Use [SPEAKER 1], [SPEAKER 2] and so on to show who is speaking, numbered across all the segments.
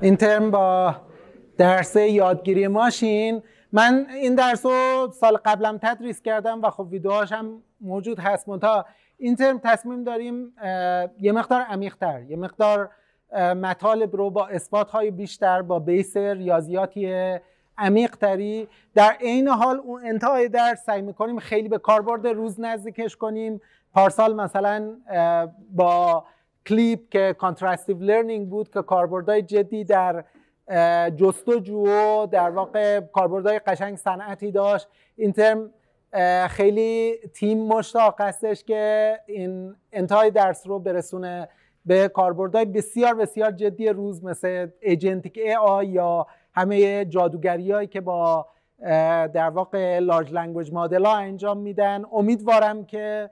[SPEAKER 1] این ترم با درس یادگیری ماشین. من این درس رو سال قبلم تدریس کردم و خب ویدیوهاش هم موجود هست، منتها این ترم تصمیم داریم یه مقدار عمیق‌تر، یه مقدار مطالب رو با اثبات‌های بیشتر، با بیس ریاضیاتی عمیق‌تری، در عین حال اون انتهای درس سعی می‌کنیم خیلی به کاربرد روز نزدیکش کنیم. پارسال مثلا با کلیپ که کانترستیو لرنینگ بود که کاربردهای جدی در جستجو و در واقع کاربردهای قشنگ صنعتی داشت، این ترم خیلی تیم مشتاق هستش که این انتهای درس رو برسونه به کاربردهای بسیار بسیار جدی روز، مثل ایجنتیک AI یا همه جادوگری‌هایی که با در واقع لارج لنگویج مدل ها انجام میدن. امیدوارم که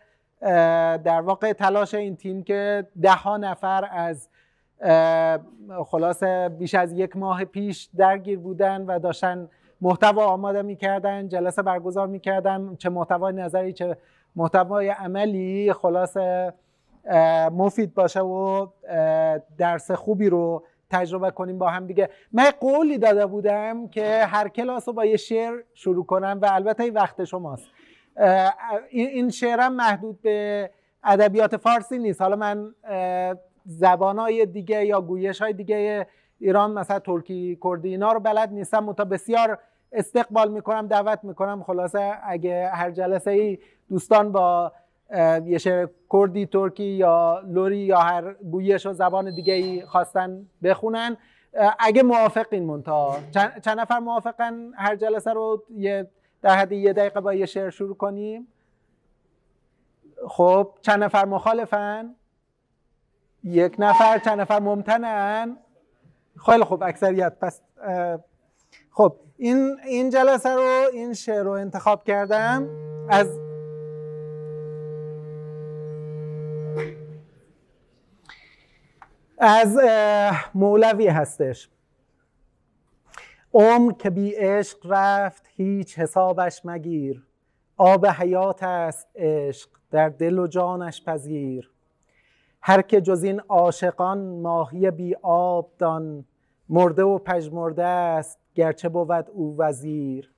[SPEAKER 1] در واقع تلاش این تیم که 10 نفر از خلاصه بیش از 1 ماه پیش درگیر بودن و داشتن محتوا آماده میکردن، جلسه برگزار میکردن، چه محتوای نظری چه محتوای عملی، خلاصه مفید باشه و درس خوبی رو تجربه کنیم با هم دیگه. من قولی داده بودم که هر کلاس رو با یه شعر شروع کنم و البته این وقت شماست. این شعرم محدود به ادبیات فارسی نیست. حالا من زبانهای دیگه یا گویش‌های دیگه ایران مثلا ترکی، کردی اینا رو بلد نیستم، منتها بسیار استقبال میکنم، دعوت میکنم. خلاصه اگه هر جلسه ای دوستان با یه شعر کردی، ترکی یا لوری یا هر گویش و زبان دیگه ای خواستن بخونن، اگه موافقین، منتها چند نفر موافقن هر جلسه رو در حد 1 دقیقه با یه شعر شروع کنیم؟ خب چند نفر مخالفن؟ 1 نفر. چند نفر ممتنعن؟ خیلی خوب، اکثریت. پس خب این جلسه رو، این شعر رو انتخاب کردم از مولوی هستش. عمر که بی عشق رفت هیچ حسابش مگیر، آب حیات است عشق در دل و جانش پذیر. هر که جز این عاشقان ماهی بی آب دان، مرده و پژمرده است گرچه بود او وزیر.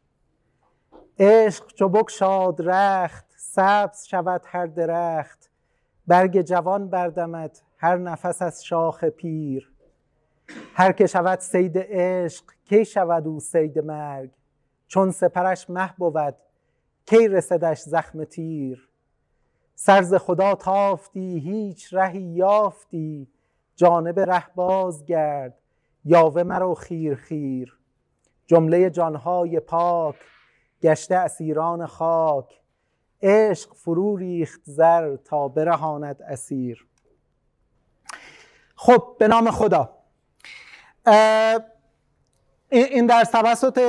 [SPEAKER 1] عشق چو بگشاد رخت سبز شود هر درخت، برگ جوان بردمد هر نفس از شاخ پیر. هر که شود صید عشق کی شود او صید مرگ، چون سپرش مه بود کی رسدش زخم تیر. سر ز خدا تافتی هیچ رهی یافتی، جانب ره باز گرد یاوه مرو خیر خیر. جمله جانهای پاک گشته اسیران خاک، عشق فرو ریخت زر تا برهاند اسیر. خب به نام خدا. این درس توسط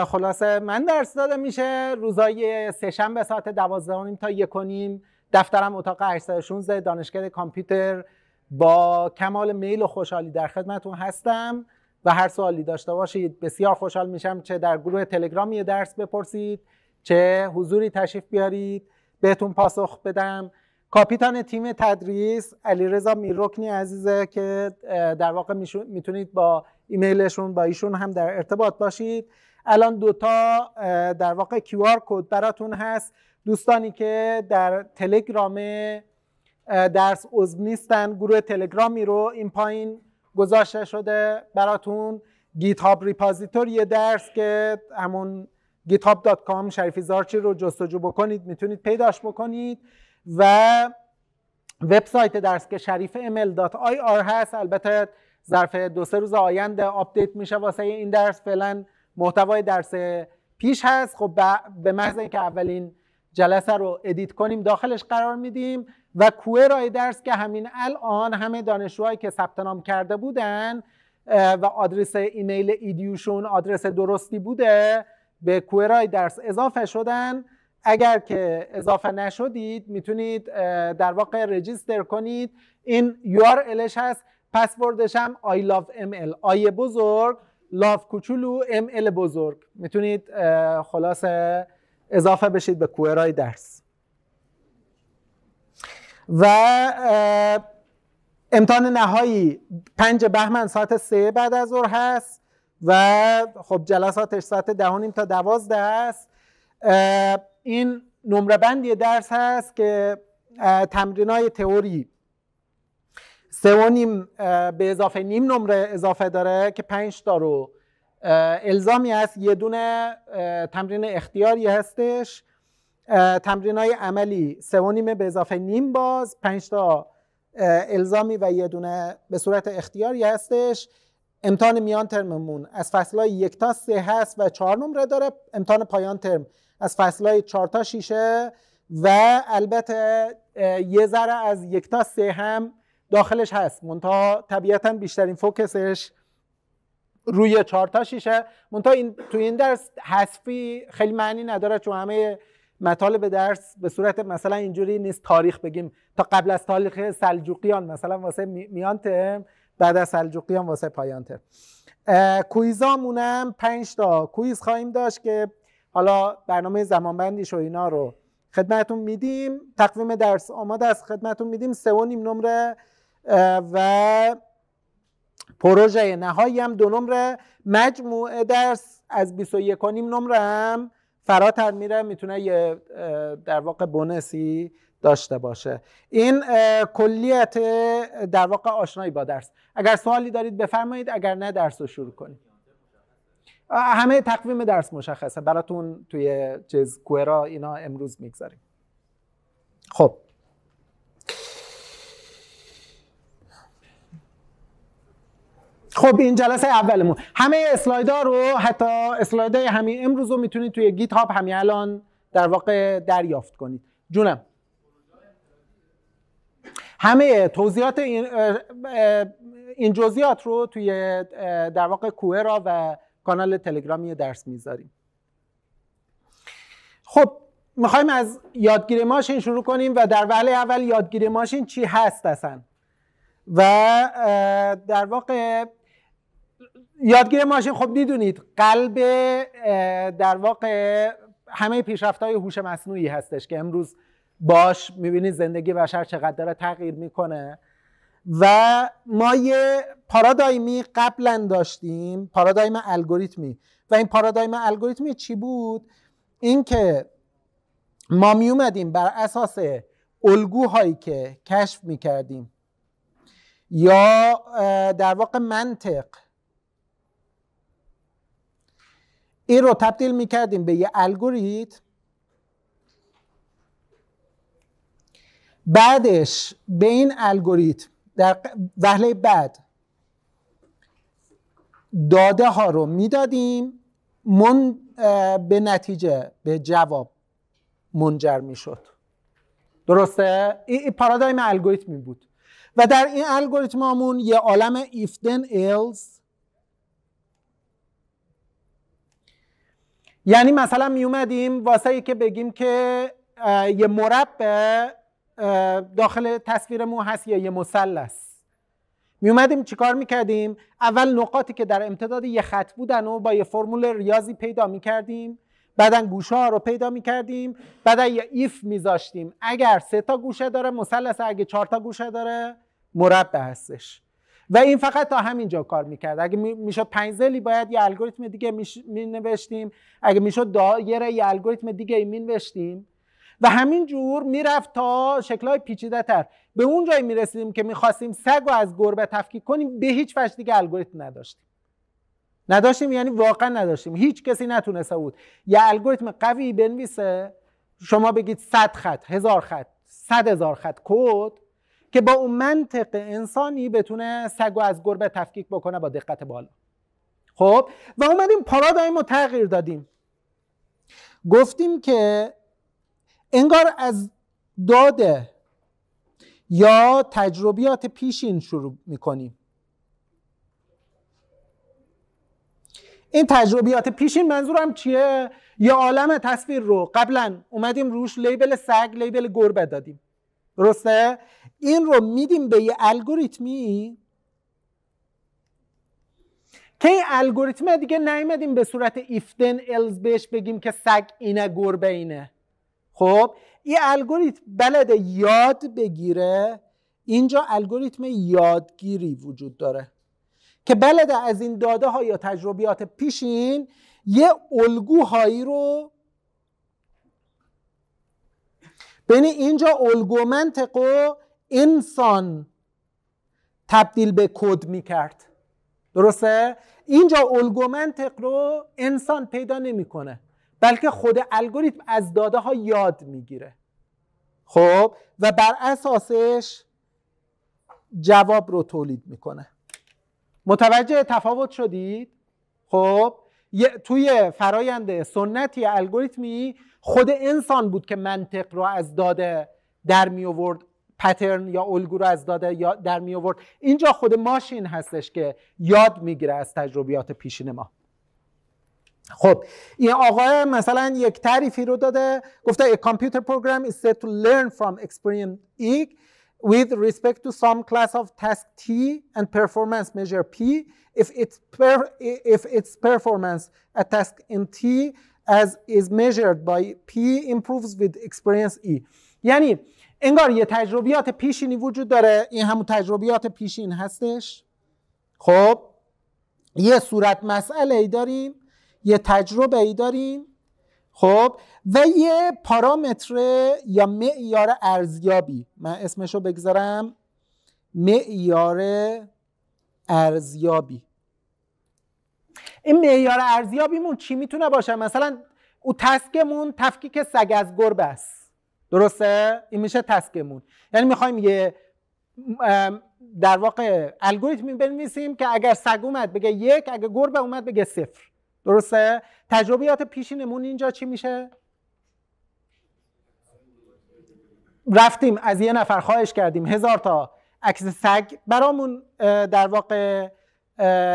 [SPEAKER 1] خلاصه من درس داده میشه روزای سه‌شنبه ساعت 12:30 تا 1:30. دفترم اتاق 816 دانشکده کامپیوتر. با کمال میل و خوشحالی در خدمتون هستم و هر سوالی داشته باشید بسیار خوشحال میشم، چه در گروه تلگرام یه درس بپرسید، چه حضوری تشریف بیارید بهتون پاسخ بدم. کاپیتان تیم تدریس علیرضا میررکنی عزیزه که در واقع میتونید با ایمیلشون با ایشون هم در ارتباط باشید. الان 2 تا در واقع QR کد براتون هست. دوستانی که در تلگرام درس عضو نیستن، گروه تلگرامی رو این پایین گذاشته شده براتون. گیت هاب ریپازیتوری درس که همون github.com شریفی زارچی رو جستجو بکنید میتونید پیداش بکنید و وبسایت درس که sharifeml.ir هست. البته ظرف 2-3 روز آینده آپدیت میشه واسه این درس. فعلا محتوای درس پیش هست. خب به محض اینکه اولین جلسه رو ادیت کنیم داخلش قرار میدیم و کوئرای درس که همین الان همه دانشجوهایی که ثبت نام کرده بودن و آدرس ایمیل ایدیوشون آدرس درستی بوده به کوئرای درس اضافه شدن. اگر که اضافه نشدید میتونید در واقع رجیستر کنید. این URLش هست، پسوردش هم I love ML، آی بزرگ، لاف کوچولو، ML بزرگ. میتونید خلاصه اضافه بشید به کوئرای درس. و امتحان نهایی 5 بهمن ساعت 3 بعد از ظهر هست و خب جلساتش ساعت 10:30 تا 12 هست. این نمره بندی درس هست که تمرینای تئوری 3.5 به اضافه نیم نمره اضافه داره که 5 تا رو الزامی هست، یه دونه تمرین اختیاری هستش. تمرینای عملی 3.5 به اضافه نیم باز 5 تا الزامی و یه دونه به صورت اختیاری هستش. امتحان میان ترممون از فصلهای 1 تا 3 هست و 4 نمره داره. امتحان پایان ترم از فصلهای 4 تا 6 و البته یه ذره از 1 تا 3 هم داخلش هست، منتها طبیعتاً بیشترین فوکسش روی 4 تا 6. منتها تو این درس حذفی خیلی معنی نداره، چون همه مطالب درس به صورت مثلا اینجوری نیست تاریخ بگیم تا قبل از تاریخ سلجوقیان مثلا واسه میان ترم، بعد از سلجوقیان واسه پایان ترم. کویزامونم 5 تا کویز خواهیم داشت که حالا برنامه زمانبندیش و اینا رو خدمتون میدیم. تقویم درس آماده است، خدمتون میدیم. 3.5 نمره و پروژه نهایی هم 2 نمره. مجموع درس از 21.5 نمره هم فراتر میره، میتونه یه در واقع بونسی داشته باشه. این کلیت در واقع آشنایی با درس. اگر سوالی دارید بفرمایید، اگر نه درس رو شروع کنیم. همه تقویم درس مشخصه براتون توی کوئرا اینا امروز میگذاریم. خب این جلسه اولمون. همه اسلایدها رو، حتی اسلایدهای همین امروز رو میتونید توی گیت هاب همین الان در واقع دریافت کنید. جونم همه توضیحات این جزئیات رو توی در واقع کوئرا و کانال تلگرامی درس میذاریم. خب میخوایم از یادگیری ماشین شروع کنیم و در وهله اول یادگیری ماشین چی هست اصلا و در واقع یادگیری ماشین خب میدونید قلب در واقع همه پیشرفت‌های هوش مصنوعی هستش که امروز باش میبینید زندگی بشر چقدر داره تغییر میکنه. و ما یه پارادایمی قبلا داشتیم، پارادایم الگوریتمی. و این پارادایم الگوریتمی چی بود؟ این که ما میومدیم بر اساس الگوهایی که کشف میکردیم یا در واقع منطق، این رو تبدیل میکردیم به یه الگوریتم. بعدش به این الگوریتم در وهله بعد داده ها رو میدادیم، به نتیجه به جواب منجر میشد. درسته؟ این پارادایم الگوریتمی بود. و در این الگوریتممون یه عالم if then else، یعنی مثلا می اومدیم واسه ای که بگیم که یه مربع داخل تصویرمون هست یا یه مثلث، می اومدیم چیکار میکردیم؟ اول نقاطی که در امتداد یه خط بودن و با یه فرمول ریاضی پیدا میکردیم، بعدن گوشه ها رو پیدا میکردیم، بعدن یه ایف میذاشتیم اگر 3 تا گوشه داره مثلث، اگه 4 تا گوشه داره مربع هستش. و این فقط تا همینجا کار میکرد. اگه میشد پنزلی باید یه الگوریتم دیگه مینوشتیم، اگه میشد دایره یه الگوریتم دیگه مینوشتیم و همین جور میرفت تا شکل‌های پیچیده تر. به اون جایی میرسیدیم که میخواستیم سگ رو از گربه تفکیک کنیم، به هیچ وجه دیگه الگوریتم نداشتیم، یعنی واقعا نداشتیم. هیچ کسی نتونسته بود یه الگوریتم قوی بنویسه، شما بگید 100 خط، 1000 خط، 100,000 خط کد که با اون منطق انسانی بتونه سگ رو از گربه تفکیک بکنه با دقت بالا. خب و اومدیم پارادایم رو تغییر دادیم. گفتیم که انگار از داده یا تجربیات پیشین شروع میکنیم. این تجربیات پیشین منظورم چیه؟ یه عالم تصویر رو قبلا اومدیم روش لیبل سگ، لیبل گربه دادیم. درسته؟ این رو میدیم به یه الگوریتمی که این الگوریتم دیگه نیومدیم به صورت if then else بهش بگیم که سگ اینه گربه اینه. خب این الگوریتم بلده یاد بگیره اینجا الگوریتم یادگیری وجود داره که بلده از این داده ها یا تجربیات پیشین یه الگوهایی رو بین اینجا الگو منطق رو انسان تبدیل به کد میکرد. درسته؟ اینجا الگو منطق رو انسان پیدا نمیکنه، بلکه خود الگوریتم از داده ها یاد میگیره. خب و بر اساسش جواب رو تولید میکنه. متوجه تفاوت شدید؟ خب توی فرایند سنتی الگوریتمی خود انسان بود که منطق رو از داده در می آورد، پترن یا الگو رو از داده در می آورد. اینجا خود ماشین هستش که یاد میگیره از تجربیات پیشین ما. خب این آقای مثلا یک تعریفی رو داده، گفته a computer program is said to learn from experience E with respect to some class of task T and performance measure P if its performance at task in T as is measured by P improves with experience E. یعنی انگار یه تجربیات پیشینی وجود داره، این همون تجربیات پیشین هستش. خب یه صورت مسئله ای داریم، یه تجربه ای داریم، خب و یه پارامتر یا معیار ارزیابی، من اسمشو بگذارم معیار ارزیابی. این معیار ارزیابیمون چی میتونه باشه؟ مثلا او تسکمون تفکیک سگ از گربه است. درسته؟ این میشه تسکمون. یعنی میخوایم یه در واقع الگوریتمی بنویسیم که اگر سگ اومد بگه 1، اگر گربه اومد بگه 0. درسته؟ تجربیات پیشینمون اینجا چی میشه؟ رفتیم از یه نفر خواهش کردیم 1000 تا عکس سگ برامون در واقع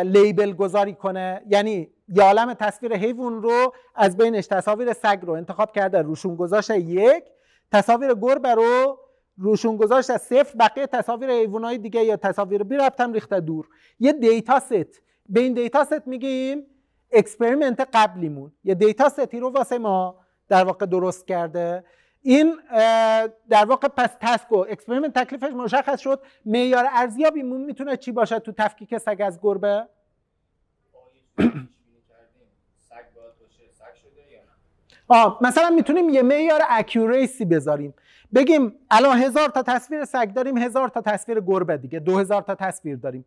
[SPEAKER 1] لیبل گذاری کنه، یعنی یه عالم تصویر حیوان رو از بینش تصاویر سگ رو انتخاب کرده، روشون گذاشته 1، تصاویر گربه رو روشون گذاشته 0، بقیه تصاویر حیوانات دیگه یا تصاویر بی ربط هم ریخته دور. یه دیتا ست، به این دیتا ست میگیم اکسپریمنت قبلیمون، یه دیتا ستی رو واسه ما در واقع درست کرده. این در واقع پس تسک و اکسپریمنت تکلیفش مشخص شد. معیار ارزیابیمون میتونه چی باشه تو تفکیک سگ از گربه؟ مثلا میتونیم یه معیار اکوریسی بذاریم، بگیم الان 1000 تا تصویر سگ داریم، 1000 تا تصویر گربه دیگه 2000 تا تصویر داریم.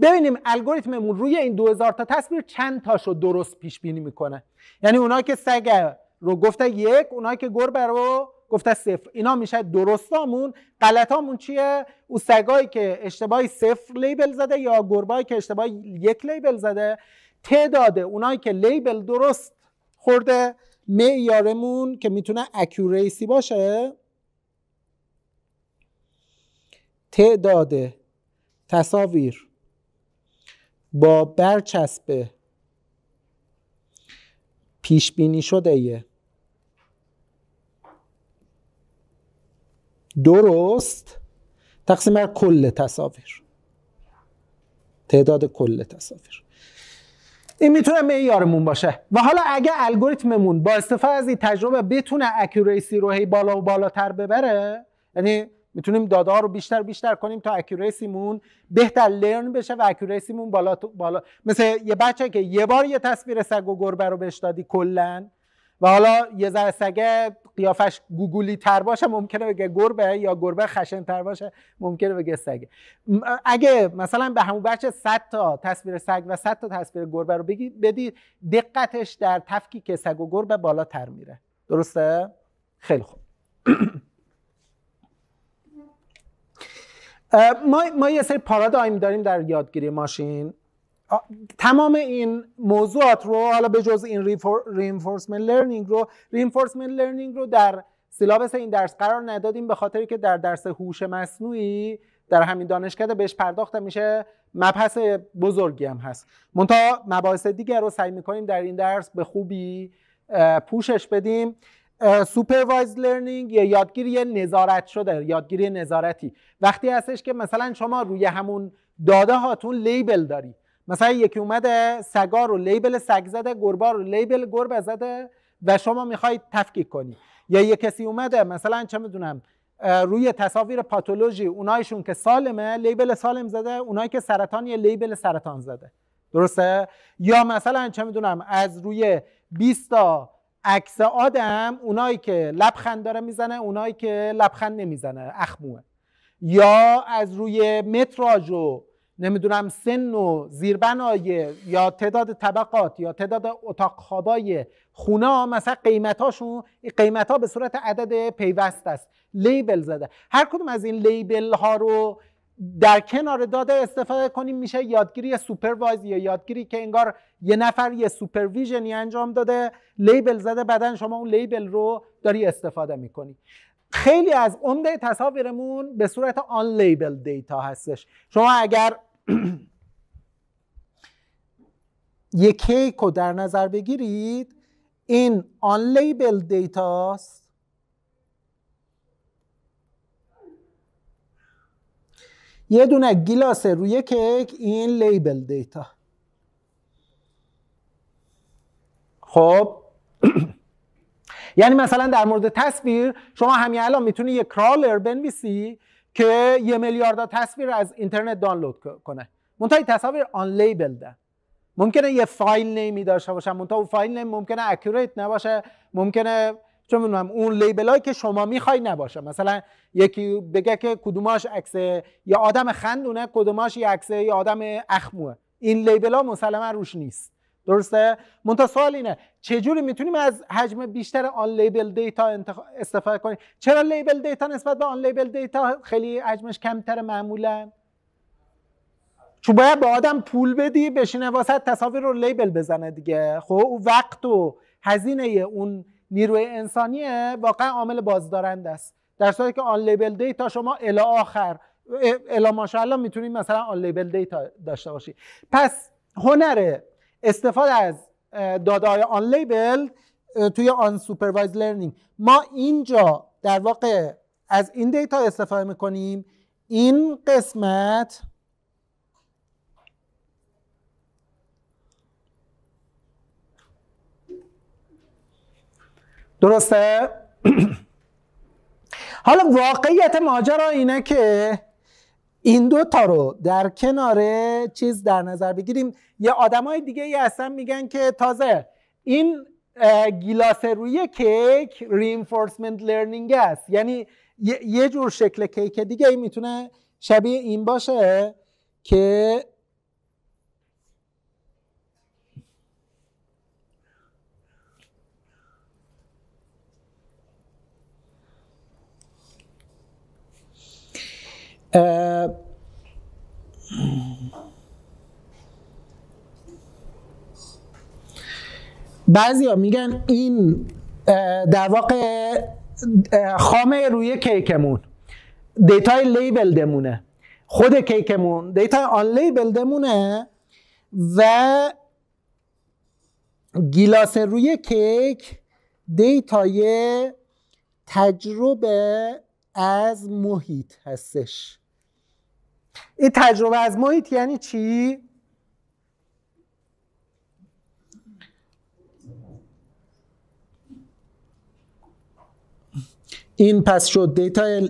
[SPEAKER 1] ببینیم الگوریتممون روی این 2000 تا تصویر چند تاشو درست پیش بینی میکنه. یعنی اونایی که سگ رو گفته 1، اونایی که گربه رو گفته 0، اینا میشه درستامون. غلطامون چیه؟ اون سگایی که اشتباهی 0 لیبل زده یا گربه‌ای که اشتباهی 1 لیبل زده. تعداد اونایی که لیبل درست خورده معیارمون که میتونه اکوریسی باشه، تعداد تصاویر با برچسب پیش بینی شده درست تقسیم بر کل تصاویر، تعداد کل تصاویر. این میتونه معیارمون باشه. و حالا اگه الگوریتممون با استفاده از این تجربه بتونه اکوریسی رو هی بالا و بالاتر ببره، یعنی میتونیم داده ها رو بیشتر کنیم تا اکوریسیمون بهتر لرن بشه و اکوریسیمون بالا. مثل یه بچه که یه بار یه تصویر سگ و گربه رو بهش دادی کلن و حالا یه ذره سگه قیافش گوگولی تر باشه ممکنه بگه گربه، یا گربه خشن تر باشه ممکنه بگه سگه. اگه مثلا به همون بچه 100 تا تصویر سگ و 100 تا تصویر گربه رو بدید، دقتش در تفکیک سگ و گربه بالاتر میره. درسته؟ خیلی خوب. ما یه سری پارادایم داریم در یادگیری ماشین. تمام این موضوعات رو حالا به جز این reinforcement learning رو در سیلابس این درس قرار ندادیم، به خاطری که در درس هوش مصنوعی در همین دانشکده بهش پرداخته میشه، مبحث بزرگی هم هست. منتها مباحث دیگر رو سعی میکنیم در این درس به خوبی پوشش بدیم. سوپروایزد لرنینگ یا یادگیری نظارت شده، یادگیری نظارتی وقتی هستش که مثلا شما روی همون داده هاتون لیبل داری، مثلا یکی اومده سگا رو لیبل سگ زده، گربه رو لیبل گربه زده و شما میخواید تفکیک کنی، یا یه کسی اومده مثلا چه میدونم روی تصاویر پاتولوژی اونایشون که سالمه لیبل سالم زده، اونایی که سرطان یه لیبل سرطان زده. درسته؟ یا مثلا چه میدونم از روی 20 تا عکس آدم اونایی که لبخند داره میزنه، اونایی که لبخند نمیزنه اخموه. یا از روی متراژ و نمیدونم سن و زیربنای یا تعداد طبقات یا تعداد اتاق خوابای خونه ها مثلا قیمت‌ها به صورت عدد پیوست است، لیبل زده. هر کدوم از این لیبل ها رو در کنار داده استفاده کنیم میشه یادگیری سوپروایز یا یادگیری که انگار یه نفر یه سوپرویژنی انجام داده، لیبل زده، بعدن شما اون لیبل رو داری استفاده میکنی. خیلی از عمده تصاویرمون به صورت آن لیبل دیتا هستش. شما اگر یک کیک رو در نظر بگیرید، این آن لیبل دیتا است. یه دونه گیلاس روی کیک، این لیبل دیتا. خب یعنی مثلا در مورد تصویر شما همین الان میتونی یه کرالر بنویسی که 1 میلیارد تصویر از اینترنت دانلود کنه، منتها تصاویر آن لیبل ده. ممکنه یه فایل نیمی داشته باشه، منتها اون فایل نیم ممکنه اکوریت نباشه، ممکنه چه میدونم اون لیبلایی که شما میخوای نباشه. مثلا یکی بگه که کدوماش عکس یا آدم خندونه، کدوماش یه عکس یا آدم اخموه. این لیبل‌ها مسلما روش نیست. درسته؟ منتها سوال اینه چجوری میتونیم از حجم بیشتر آن لیبل دیتا استفاده کنیم؟ چرا لیبل دیتا نسبت به آن لیبل دیتا خیلی حجمش کمتر معمولا؟ چون باید به آدم پول بدی بشینه واسه تصاویر رو لیبل بزنه دیگه. خب وقت و هزینه اون نیروی انسانیه واقعا عامل بازدارنده است، در صورتی که آن لیبل دیتا شما الی آخر الی ماشاءالله میتونید مثلا آن لیبل دیتا داشته باشی. پس هنر استفاده از داده‌های آن لیبل توی آن سوپروایز لرنینگ، ما اینجا در واقع از این دیتا استفاده میکنیم. این قسمت درسته؟ حالا واقعیت ماجرا اینه که این دو تا رو در کنار چیز در نظر بگیریم. یه آدمای دیگه ای هستن میگن که تازه این گیلاس روی کیک reinforcement learning است، یعنی یه جور شکل کیک دیگه ای میتونه شبیه این باشه که بعضیا میگن این در واقع خامه روی کیکمون دیتای لیبل دمونه، خود کیکمون دیتای آن لیبل دمونه و گیلاس روی کیک دیتای تجربه از محیط هستش. این تجربه از محیط یعنی چی؟ این پس شد دیتا،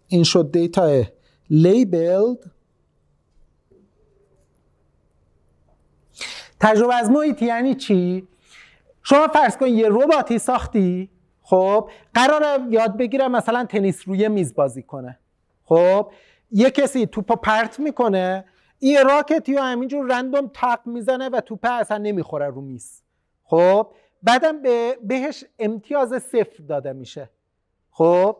[SPEAKER 1] این شد دیتا لیبلد. تجربه از محیط یعنی چی؟ شما فرض کن یه رباتی ساختی، خب قراره یاد بگیره مثلا تنیس روی میز بازی کنه. خب یه کسی توپو پرت میکنه، این راکت یا همینجور رندوم تق میزنه و توپه اصلا نمیخوره رو میز. خب بعدم بهش امتیاز 0 داده میشه. خب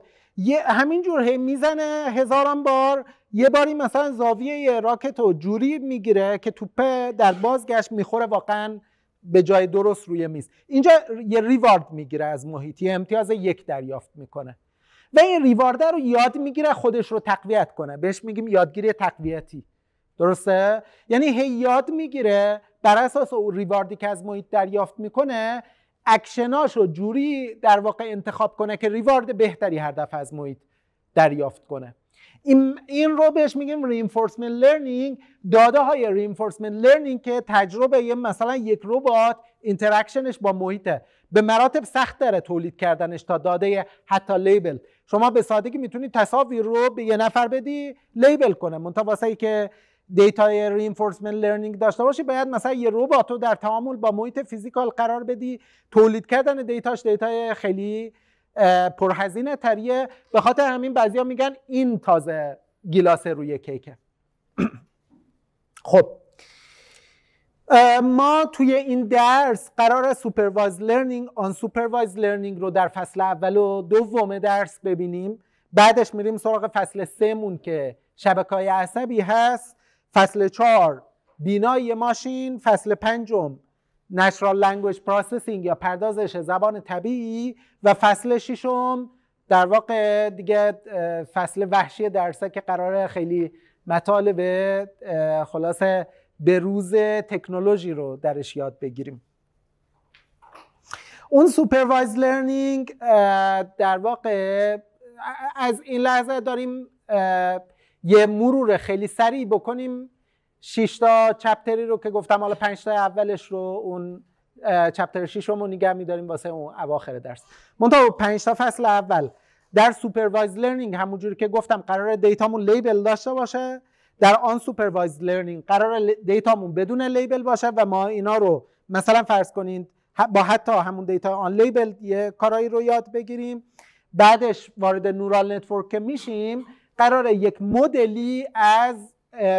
[SPEAKER 1] همینجور میزنه هزاران بار، یه باری مثلا زاویه راکت رو جوری میگیره که توپه در بازگشت میخوره واقعا به جای درست روی میز. اینجا یه ریوارد میگیره از محیط، یه امتیاز 1 دریافت میکنه و این ریوارد رو یاد میگیره خودش رو تقویت کنه. بهش میگیم یادگیری تقویتی. درسته؟ یعنی هی یاد میگیره بر اساس اون ریواردی که از محیط دریافت میکنه اکشناشو جوری در واقع انتخاب کنه که ریوارد بهتری هر دفعه از محیط دریافت کنه. این رو بهش میگیم reinforcement learning. داده های reinforcement learning که تجربه مثلا یک ربات اینتراکشنش با محیطه به مراتب سخت داره تولید کردنش تا داده حتی لیبل. شما به سادگی میتونید تصاویر رو به یه نفر بدی لیبل کنه. منتها واسه ای که دیتای رینفورسمنت لرنینگ داشته باشی باید مثلا یه ربات رو در تعامل با محیط فیزیکال قرار بدی. تولید کردن دیتای خیلی پرهزینه تریه. به خاطر همین بعضیا میگن این تازه گیلاس روی کیکه. خب ما توی این درس قرار سوپروایز لرنینگ، آن سوپروایز لرنینگ رو در فصل اول و دوم درس ببینیم. بعدش میریم سراغ فصل 3 مون که شبکه‌های عصبی هست، فصل 4 بینایی ماشین، فصل 5 نچرال لنگویج پروسسینگ یا پردازش زبان طبیعی و فصل 6 در واقع دیگه فصل وحشی درسه که قراره خیلی مطالب خلاصه به روز تکنولوژی رو درش یاد بگیریم. اون سوپروایز لرنینگ در واقع از این لحظه داریم یه مرور خیلی سریع بکنیم 6 تا چپتری رو که گفتم، حالا 5 تا اولش رو اون چپتر 6 رو نگه می‌داریم واسه اون اواخر درس. منتها 5 تا فصل اول در سوپروایز لرنینگ همونجوری که گفتم قراره دیتامون لیبل داشته باشه. در آن سوپروایز لرنینگ قراره دیتامون بدون لیبل باشه و ما اینا رو مثلا فرض کنید با حتی همون دیتا آن لیبل یه کارایی رو یاد بگیریم. بعدش وارد نورال نتورک میشیم، قراره یک مدلی از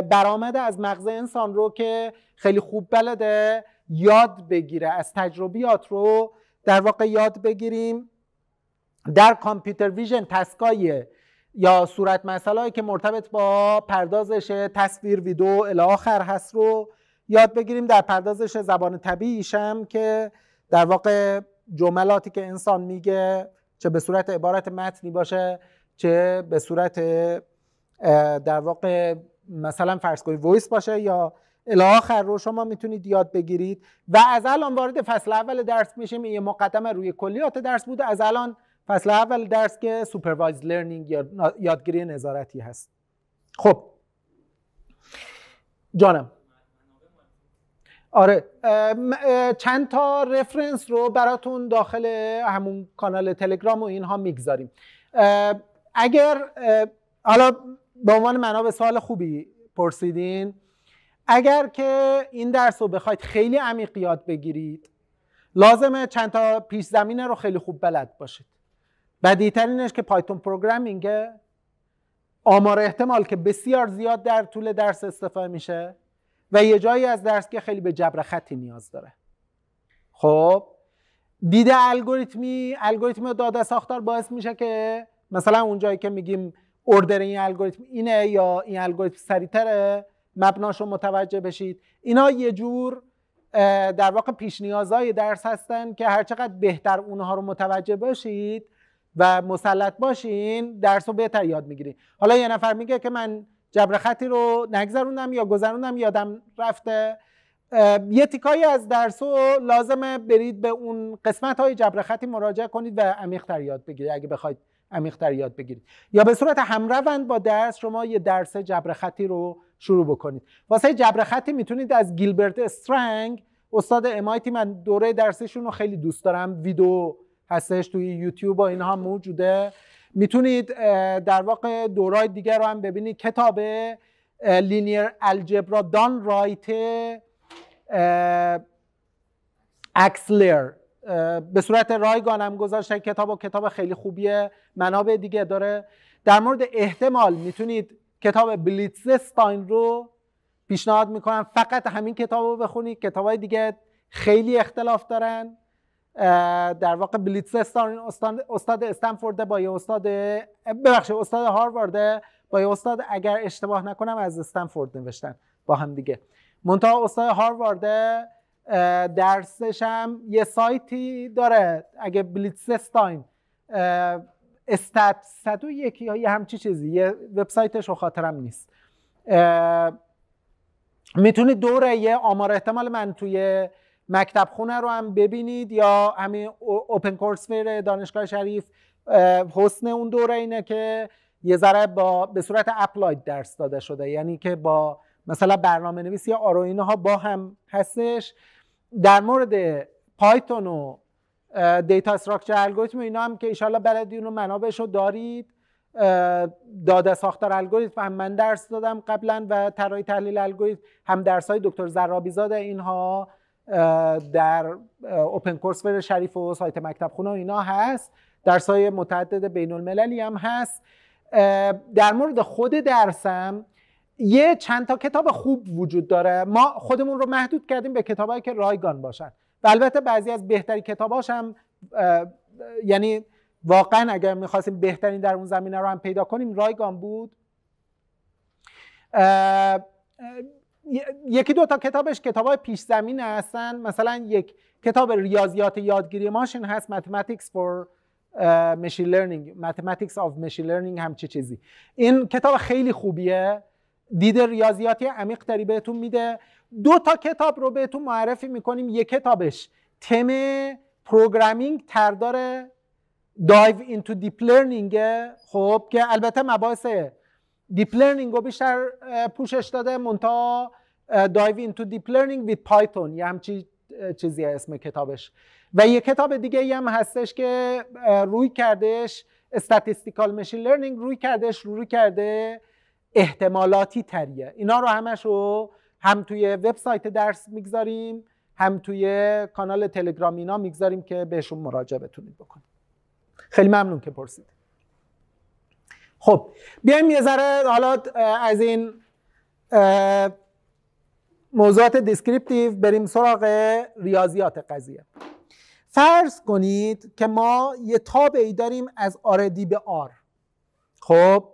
[SPEAKER 1] برآمده از مغز انسان رو که خیلی خوب بلده یاد بگیره، از تجربیات رو در واقع یاد بگیریم. در کامپیوتر ویژن تسکای یا صورت مسئله‌ای که مرتبط با پردازش تصویر، ویدیو الی آخر هست رو یاد بگیریم. در پردازش زبان طبیعیش هم که در واقع جملاتی که انسان میگه چه به صورت عبارت متنی باشه چه به صورت در واقع مثلا فرض کنید وایس باشه یا الی آخر رو شما میتونید یاد بگیرید. و از الان وارد فصل اول درس میشیم. این مقدمه روی کلیات درس بود. از الان فصل اول درس که سوپروایز لرنینگ یا یادگیری نظارتی هست. خب جانم، آره چند تا رفرنس رو براتون داخل همون کانال تلگرام و اینها میگذاریم. اگر حالا به عنوان منابع سوال خوبی پرسیدین، اگر که این درس رو بخواید خیلی عمیق یاد بگیرید لازمه چند تا پیش زمینه رو خیلی خوب بلد باشید. بدیه‌ترینش که پایتون پروگرامینگ، آمار احتمال که بسیار زیاد در طول درس استفاده میشه و یه جایی از درس که خیلی به جبر خطی نیاز داره. خب دید الگوریتمی داده ساختار باعث میشه که مثلا اون جایی که میگیم اوردر این الگوریتم اینه یا این الگوریتم سریع‌تره مبناشو متوجه بشید. اینا یه جور در واقع پیش نیازهای درس هستن که هر چقدر بهتر اونها رو متوجه باشید و مسلط باشین درس رو بهتر یاد میگیرید. حالا یه نفر میگه که من جبر خطی رو نگذروندم یا گذروندم یادم رفته، یه تیکایی از درس رو لازمه برید به اون قسمت های جبر خطی مراجعه کنید و عمیق‌تر یاد بگیرید اگه بخواید عمیق‌تر یاد بگیرید، یا به صورت همروند با درس شما یه درس جبر خطی رو شروع بکنید. واسه جبر خطی میتونید از گیلبرت استرنگ، استاد MIT، من دوره درسشون رو خیلی دوست دارم، ویدیو هستش توی یوتیوب و اینها موجوده، میتونید در واقع دورای دیگر رو هم ببینید. کتاب لینیر الجبرا دان رایت اکسلر به صورت رایگان هم گذاشته کتاب خیلی خوبیه. منابع دیگه داره. در مورد احتمال میتونید کتاب بلیتزستاین رو پیشنهاد میکنم، فقط همین کتاب رو بخونید، کتابای دیگه خیلی اختلاف دارن. در واقع بلیتزستاین استاد استنفورد با یه استاد هاروارد با یه استاد اگر اشتباه نکنم از استنفورد نوشتن با هم دیگه. منتها استاد هاروارد درسش هم یه سایتی داره، اگه بلیتزستاین استات 101 یا یه همچی چیزی، یه وبسایتش رو خاطرم نیست. میتونید دوره یه آمار احتمال من توی مکتب خونه رو هم ببینید یا همین اوپن کورسفیر دانشگاه شریف. حسن اون دوره اینه که یه ذره به صورت اپلاید درس داده شده، یعنی که با مثلا برنامه نویسی یا آروینو ها با هم هستش. در مورد پایتون و دیتا استراکچر الگوریتم اینا هم که ایشالله بلدین و منابعش رو دارید. داده ساختار الگوریتم هم من درس دادم قبلا و طراحی تحلیل الگوریتم هم درس‌های دکتر زرابی زاده اینها در اوپن کورس ور شریف و سایت مکتب خونه و اینا هست. درس‌های متعدد بین المللی هم هست. در مورد خود درسم یه چند تا کتاب خوب وجود داره. ما خودمون رو محدود کردیم به کتابایی که رایگان باشن و البته بعضی از بهترین کتاباش هم یعنی واقعا اگر می‌خواستیم بهترین در اون زمینه رو هم پیدا کنیم رایگان بود. یکی دو تا کتابش کتابای پیش زمینه هستن. مثلا یک کتاب ریاضیات یادگیری ماشین هست، Mathematics for Machine Learning، Mathematics of Machine Learning همچی چیزی. این کتاب خیلی خوبیه، دید ریاضیاتی عمیق تری بهتون میده. دو تا کتاب رو بهتون معرفی میکنیم. یک کتابش تم پروگرامینگ تردار دایو اینتو دیپ لرنینگ، خب که البته مباحث دیپ لرنینگ رو بیشتر پوشش داده، منتها دایو اینتو دیپ لرنینگ ویت پایتون یه همچی چیزی اسم کتابش. و یه کتاب دیگه هم هستش که روی کردش استاتستیکال ماشین لرنینگ، روی کرده احتمالاتی تریه. اینا رو همش رو هم توی وبسایت درس میگذاریم هم توی کانال تلگرام اینا میگذاریم که بهشون مراجعه بتونید بکنید. خیلی ممنون که پرسید. خب بیایم یه ذره حالا از این موضوعات دیسکریپتیو بریم سراغ ریاضیات قضیه. فرض کنید که ما یه تابعی داریم از آردی به آر. خب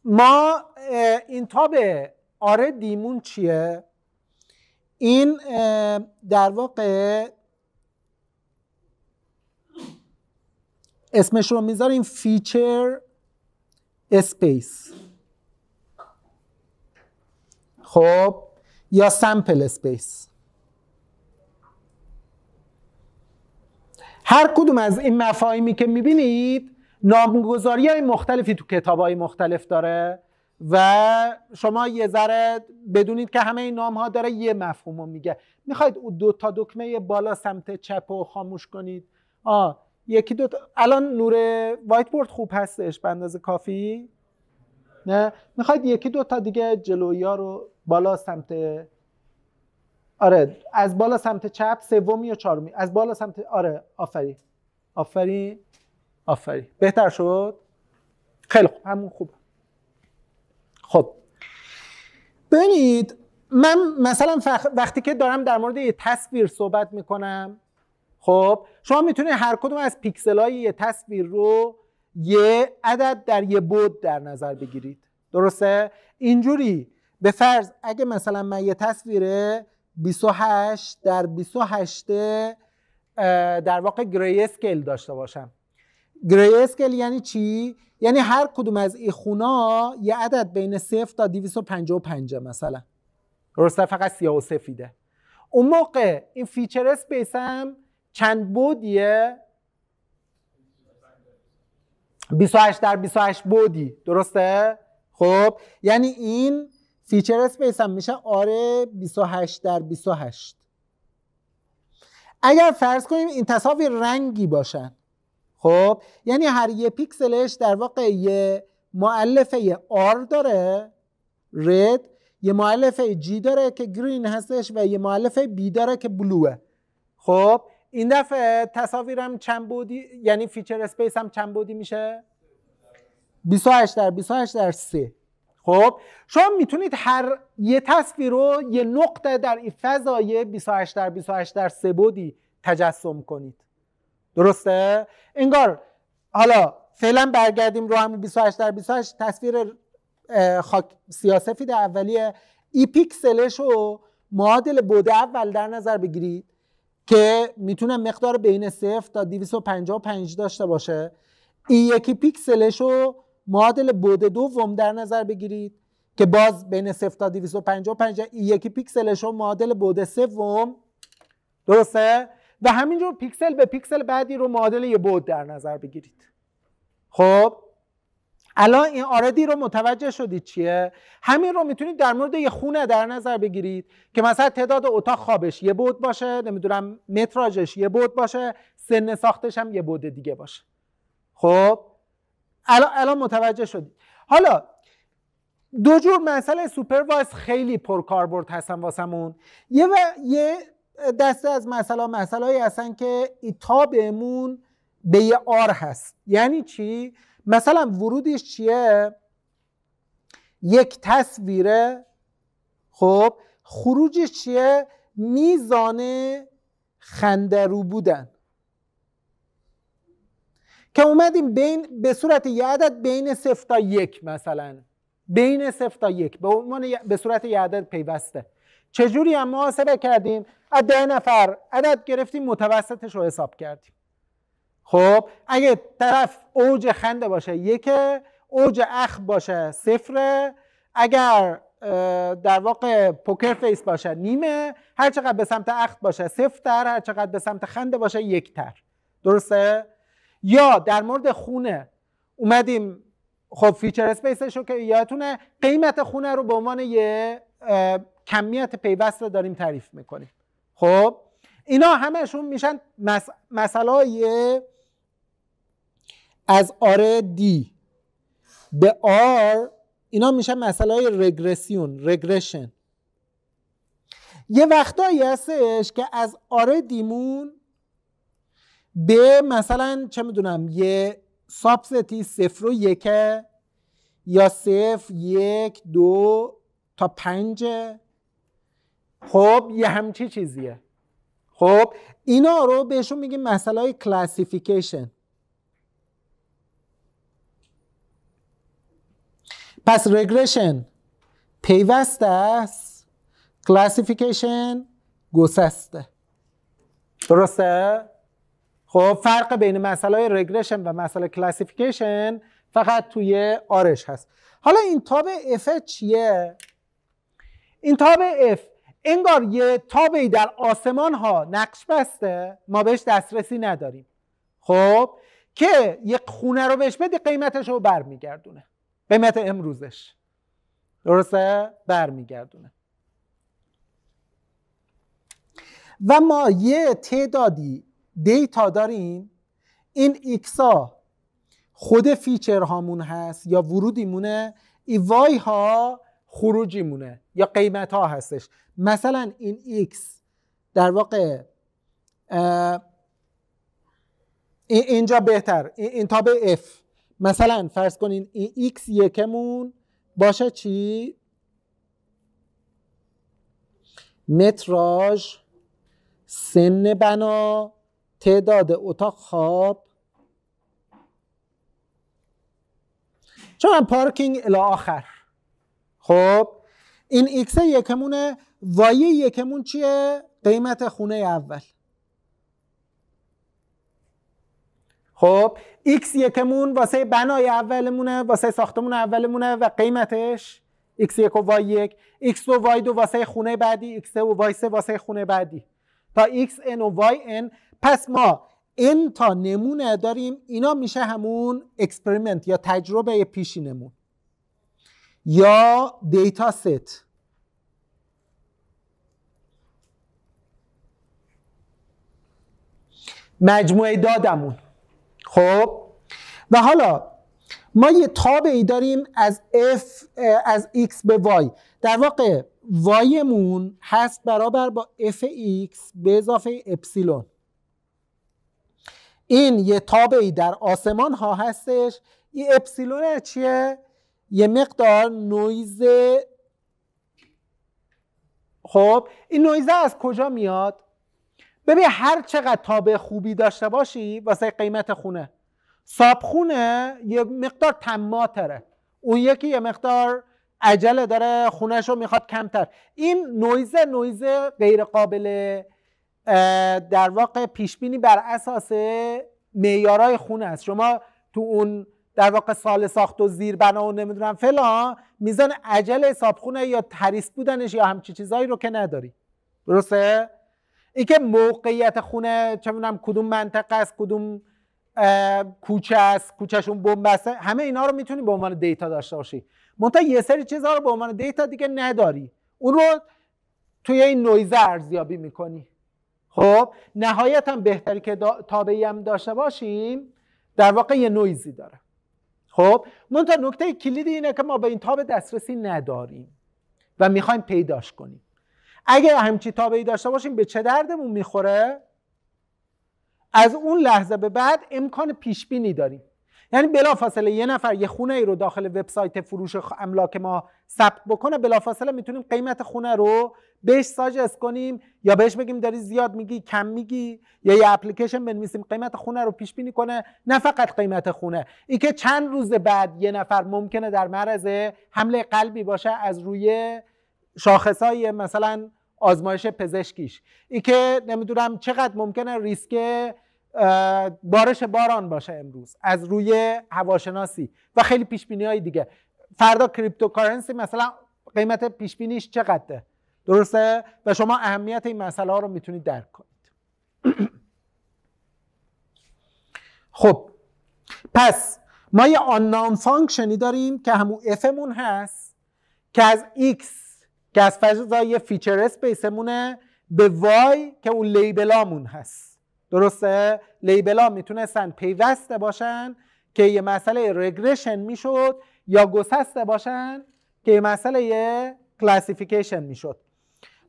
[SPEAKER 1] ما این تابع آردیمون چیه؟ این در واقع اسمش رو میذاریم فیچر اسپیس، خب یا سمپل اسپیس. هر کدوم از این مفاهیمی که میبینید نامگذاری های مختلفی تو کتاب های مختلف داره و شما یه ذره بدونید که همه این نام ها داره یه مفهوم رو میگه. میخواید اون دو تا دکمه بالا سمت چپ رو خاموش کنید؟ یکی دو تا. الان نور وایت بورد خوب هستش به اندازه کافی؟ نه؟ میخواید یکی دو تا دیگه جلویی ها رو بالا سمت، آره از بالا سمت چپ، سومی و چهارمی از بالا سمت، آره آفرین بهتر شد. خیلی خوب، همون خوبه. خب ببینید من مثلا وقتی که دارم در مورد یه تصویر صحبت میکنم، خب شما میتونید هر کدوم از پیکسل‌های یه تصویر رو یه عدد در یه بعد در نظر بگیرید، درسته؟ اینجوری به فرض اگه مثلا من یه تصویر 28 در 28 در واقع گری اسکیل داشته باشم. گری اسکیل یعنی چی؟ یعنی هر کدوم از این خونا یه عدد بین 0 تا 255 مثلا، درسته؟ فقط سیاه و سفیده. اون موقع این فیچر اسپیس هم چند بعدیه؟ 28 در 28 بعدی، درسته؟ خب یعنی این فیچر اسپیس هم میشه آره 28 در 28. اگر فرض کنیم این تصاویر رنگی باشن، خب یعنی هر یه پیکسلش در واقع یه مؤلفه R داره رد، یه مؤلفه G داره که گرین هستش و یه مؤلفه B داره که بلوه. خب این دفعه تصاویرم چند بعدی، یعنی فیچر اسپیس هم چند بعدی میشه؟ 28 در 28 در 3. خب شما میتونید هر یه تصویر رو یه نقطه در این فضای 28 در 28 در 3 بعدی تجسم کنید، درسته؟ انگار حالا فعلا برگردیم رو همون 28 در 28 تصویر سیاه‌سفید اولیه. ای پیکسلش رو معادل بعد اول در نظر بگیرید که میتونه مقدار بین 0 تا 255 داشته باشه. این یکی پیکسلش رو معادل بعد دوم در نظر بگیرید که باز بین 0 تا 255. این یکی پیکسلش رو معادل بعد سوم، درسته؟ و همینجور پیکسل به پیکسل بعدی رو معادل یه بعد در نظر بگیرید. خب الان این آردی رو متوجه شدید چیه؟ همین رو میتونید در مورد یه خونه در نظر بگیرید که مثلا تعداد اتاق خوابش یه بعد باشه، نمیدونم متراژش یه بعد باشه، سن ساختش هم یه بعد دیگه باشه. خب الان متوجه شدید. حالا دو جور مسئله سوپروایز خیلی پرکاربرد هستن واسمون. یه دسته از مسائلی هستن که تابعمون به یه آر هست. یعنی چی؟ مثلا ورودش چیه؟ یک تصویره. خب خروجش چیه؟ میزان خنده‌رو بودن که اومدیم به صورت یه عدد بین 0 تا 1، مثلا بین 0 تا 1 به صورت یه عدد پیوسته. چجوری هم محاسبه کردیم؟ از 10 نفر عدد گرفتیم، متوسطش رو حساب کردیم. خب اگه طرف اوج خنده باشه 1، اوج اخم باشه 0، اگر در واقع پوکر فیس باشه نیمه، هر چقدر به سمت اخم باشه 0 تر، هر چقدر به سمت خنده باشه 1 تر. درسته؟ یا در مورد خونه اومدیم، خب فیچر اسپیسش رو که یادتونه، قیمت خونه رو به عنوان یه کمیت پیوسته داریم تعریف میکنیم. خب اینا همشون میشن مسائل از آر دی به آر، اینا میشن مسائل رگرشن. یه وقتایی هستش که از آر دیمون به مثلا چه میدونم یه سابستی 0 و 1 یا 0 1 2 تا 5. خب یه همچی چیزیه. خب اینا رو بهشون میگیم مسئله کلاسیفیکیشن. پس رگرشن پیوسته است، کلاسیفیکیشن گسسته. درسته؟ خب فرق بین مسئله رگرشن و مسئله کلاسیفیکیشن فقط توی آرش هست. حالا این تابع اف چیه؟ این تابع اف انگار یه تابعی در آسمان ها نقش بسته، ما بهش دسترسی نداریم. خب که یه خونه رو بهش بدی قیمتش رو برمیگردونه، قیمت امروزش. درسته؟ برمیگردونه. و ما یه تعدادی دیتا داریم، این ایکس ها خود فیچر هامون هست یا ورودیمونه، ای وای ها خروجیمونه یا قیمت ها هستش. مثلا این ایکس در واقع اینجا بهتر، این تابع اف، مثلا فرض کنین این ایکس یکمون باشه چی؟ متراژ، سن بنا، تعداد اتاق خواب، چون پارکینگ الی آخر. خب این ایکس یکمونه، وای یکمون چیه؟ قیمت خونه اول. خب ایکس یکمون واسه بنای اولمونه، واسه ساختمون اولمونه و قیمتش ایکس یک و وای یک، ایکس دو وای دو واسه خونه بعدی، ایکس و وای سه واسه خونه بعدی، تا ایکس ان و وای ان. پس ما ان تا نمونه داریم، اینا میشه همون اکسپریمنت یا تجربه پیشینمون یا دیتا ست. مجموعه دادمون. خب و حالا ما یه تابعی داریم از از x به y. در واقع y مون هست برابر با fx به اضافه اپسیلون. این یه تابعی در آسمان ها هستش. این اپسیلون چیه؟ یه مقدار نویز. خب این نویزه از کجا میاد؟ ببین هر چقدر تابع خوبی داشته باشی واسه قیمت خونه، صابخونه یه مقدار طماع‌تره، اون یکی یه مقدار عجله داره، خونه‌ش رو میخواد کمتر. این نویزه غیر قابل در واقع پیشبینی بر اساس معیارهای خونه است. شما تو اون در واقع سال ساخت و زیربنا و نمیدونم فلان میزان عجله صابخونه یا تریس بودنش یا همچین چیزایی رو که نداری. درسته؟ این که موقعیت خونه چه میدونم کدوم منطقه است، کدوم کوچه است، کوچهشون بنبسته، همه اینا رو میتونی به عنوان دیتا داشته باشی. منتها یه سری چیزها رو به عنوان دیتا دیگه نداری، اون رو توی این نویزه ارزیابی میکنی. خب نهایتا بهتری که تابعی هم داشته باشیم در واقع یه نویزی داره. خب منتها نکته کلیدی اینه که ما به این تابع دسترسی نداریم و میخوایم پیداش کنیم. اگه همچی تابعی داشته باشیم به چه دردمون میخوره؟ از اون لحظه به بعد امکان پیش بینی داریم. یعنی بلافاصله یه نفر یه خونه ای رو داخل وبسایت فروش املاک ما ثبت بکنه، بلافاصله میتونیم قیمت خونه رو بهش ساجست کنیم یا بهش بگیم داری زیاد میگی، کم میگی، یا یه اپلیکیشن بنویسیم قیمت خونه رو پیش بینی کنه. نه فقط قیمت خونه، این که چند روز بعد یه نفر ممکنه در معرض حمله قلبی باشه از روی شاخصای مثلا آزمایش پزشکیش، این که نمیدونم چقدر ممکنه ریسک بارش باران باشه امروز از روی هواشناسی و خیلی پیش بینی های دیگه. فردا کریپتوکارنسی مثلا قیمت پیش بینیش چقدره، درسته؟ و شما اهمیت این مسئله ها رو میتونید درک کنید. خب پس ما یه unknown فانکشنی داریم که همون f مون هست که از x که از فضای فیچر اسپیسمونه به y که اون لیبلامون هست، درسته؟ لیبلا میتونستن پیوسته باشن که یه مسئله رگرشن میشد یا گسسته باشن که یه مسئله کلاسیفیکیشن میشد.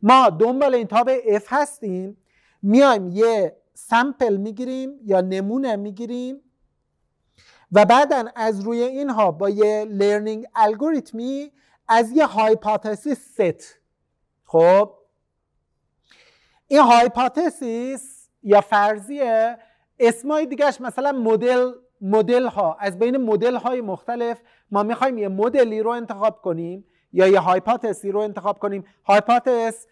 [SPEAKER 1] ما دنبال این تابع f هستیم، میایم یه سمپل میگیریم یا نمونه میگیریم و بعدن از روی اینها با یه لرنینگ الگوریتمی از یه هایپوتزیس ست. خب این هایپوتزیس یا فرضیه، اسمای دیگهش مثلا مدل ها، از بین مدل های مختلف ما میخوایم یه مدلی رو انتخاب کنیم یا یه هایپوتزی رو انتخاب کنیم. هایپوتز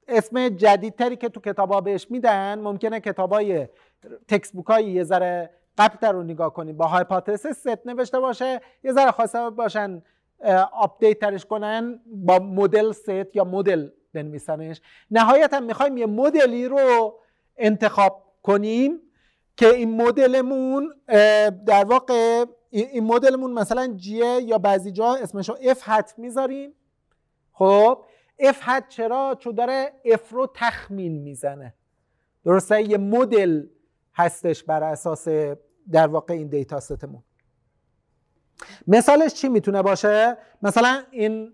[SPEAKER 1] اسم جدیدتری که تو کتابا بهش میدن، ممکنه کتابای تکست بوکای یه ذره قبل رو نگاه کنیم با هایپوتزیس ست نوشته باشه، یه ذره خواسته باشن آپدیت ترش کنن با مدل ست یا مدل بنویسنش. نهایتا میخوایم یه مدلی رو انتخاب کنیم که این مدلمون در واقع این مدلمون مثلا جیه یا بعضی جا اسمشو اف هات میذاریم. خب اف هات چرا؟ چون داره اف رو تخمین میزنه، درسته؟ یه مدل هستش بر اساس در واقع این دیتا ستمون. مثالش چی میتونه باشه؟ مثلا این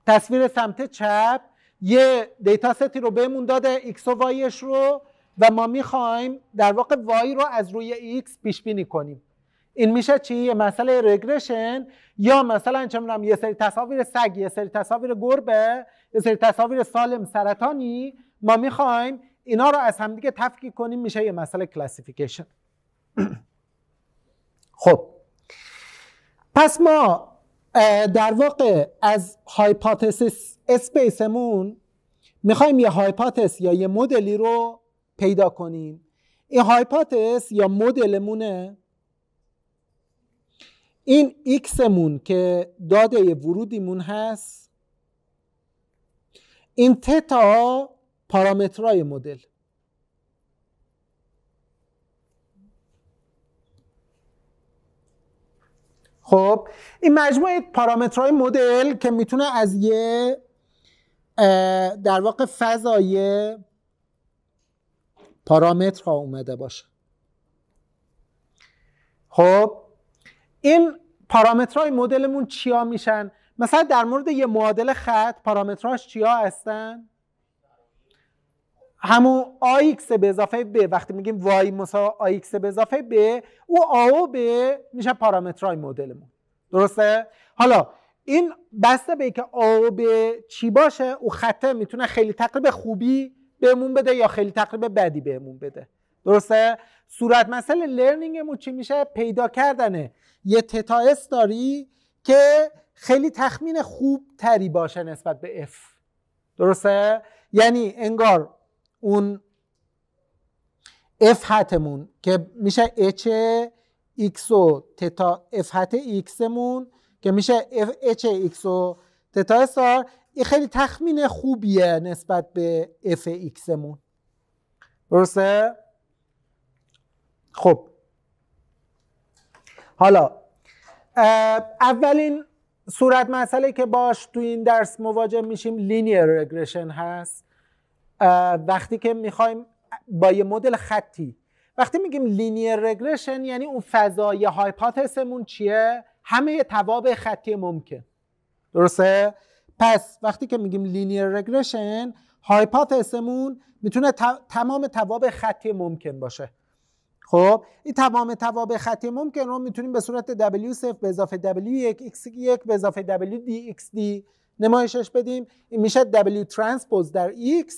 [SPEAKER 1] تصویر سمت چپ یه دیتا ستی رو بهمون داده x و y رو و ما میخوایم در واقع y رو از روی x پیش بینی کنیم. این میشه چی؟ یه مسئله رگرشن یا مثلا چه می‌دونم یه سری تصاویر سگ، یه سری تصاویر گربه، یه سری تصاویر سالم سرطانی، ما میخوایم اینا رو از همدیگه تفکیک کنیم، میشه یه مسئله کلاسیفیکیشن. خب پس ما در واقع از هایپوتزیس اسپیسمون میخوایم یه هایپوتز یا یه مدلی رو پیدا کنیم. این هایپوتز یا مدلمونه، این ایکسمون که داده ورودیمون هست، این تتا پارامترهای مدل. خب این مجموعه پارامترهای مدل که میتونه از یه در واقع فضای پارامترها اومده باشه. خب این پارامترهای مدلمون چیا میشن؟ مثلا در مورد یه معادله خط پارامترهاش چیا هستن؟ همون AX به اضافه B. وقتی میگیم Y مساوی AX به اضافه B، او A و B میشه پارامترهای مدلمون، درسته؟ حالا این بسته به که A و B چی باشه، او خطه میتونه خیلی تقریب خوبی بهمون بده یا خیلی تقریب بدی بهمون بده، درسته؟ صورت مسئله لرنینگمون چی میشه؟ پیدا کردنه یه تتا استاری که خیلی تخمین خوب تری باشه نسبت به F، درسته؟ یعنی انگار اون F هتمون که میشه H X و تتا F هت X مون که میشه H X و تتا استار، این خیلی تخمین خوبیه نسبت به F X مون، درسته؟ خب حالا اولین صورت مسئله که باش تو این درس مواجه میشیم لینیر رگرشن هست. وقتی که میخوایم با یه مدل خطی، وقتی میگیم لینیر رگرشن یعنی اون فضای هایپوتزمون چیه؟ همه توابع خطی ممکن. درسته؟ پس وقتی که میگیم لینیر رگرشن، هایپوتزمون میتونه تمام توابع خطی ممکن باشه. خب این تمام توابع خطی ممکن رو میتونیم به صورت W0 به اضافه W1 x1 به اضافه W dxd نمایشش بدیم. این میشه W ترانسپوز در x،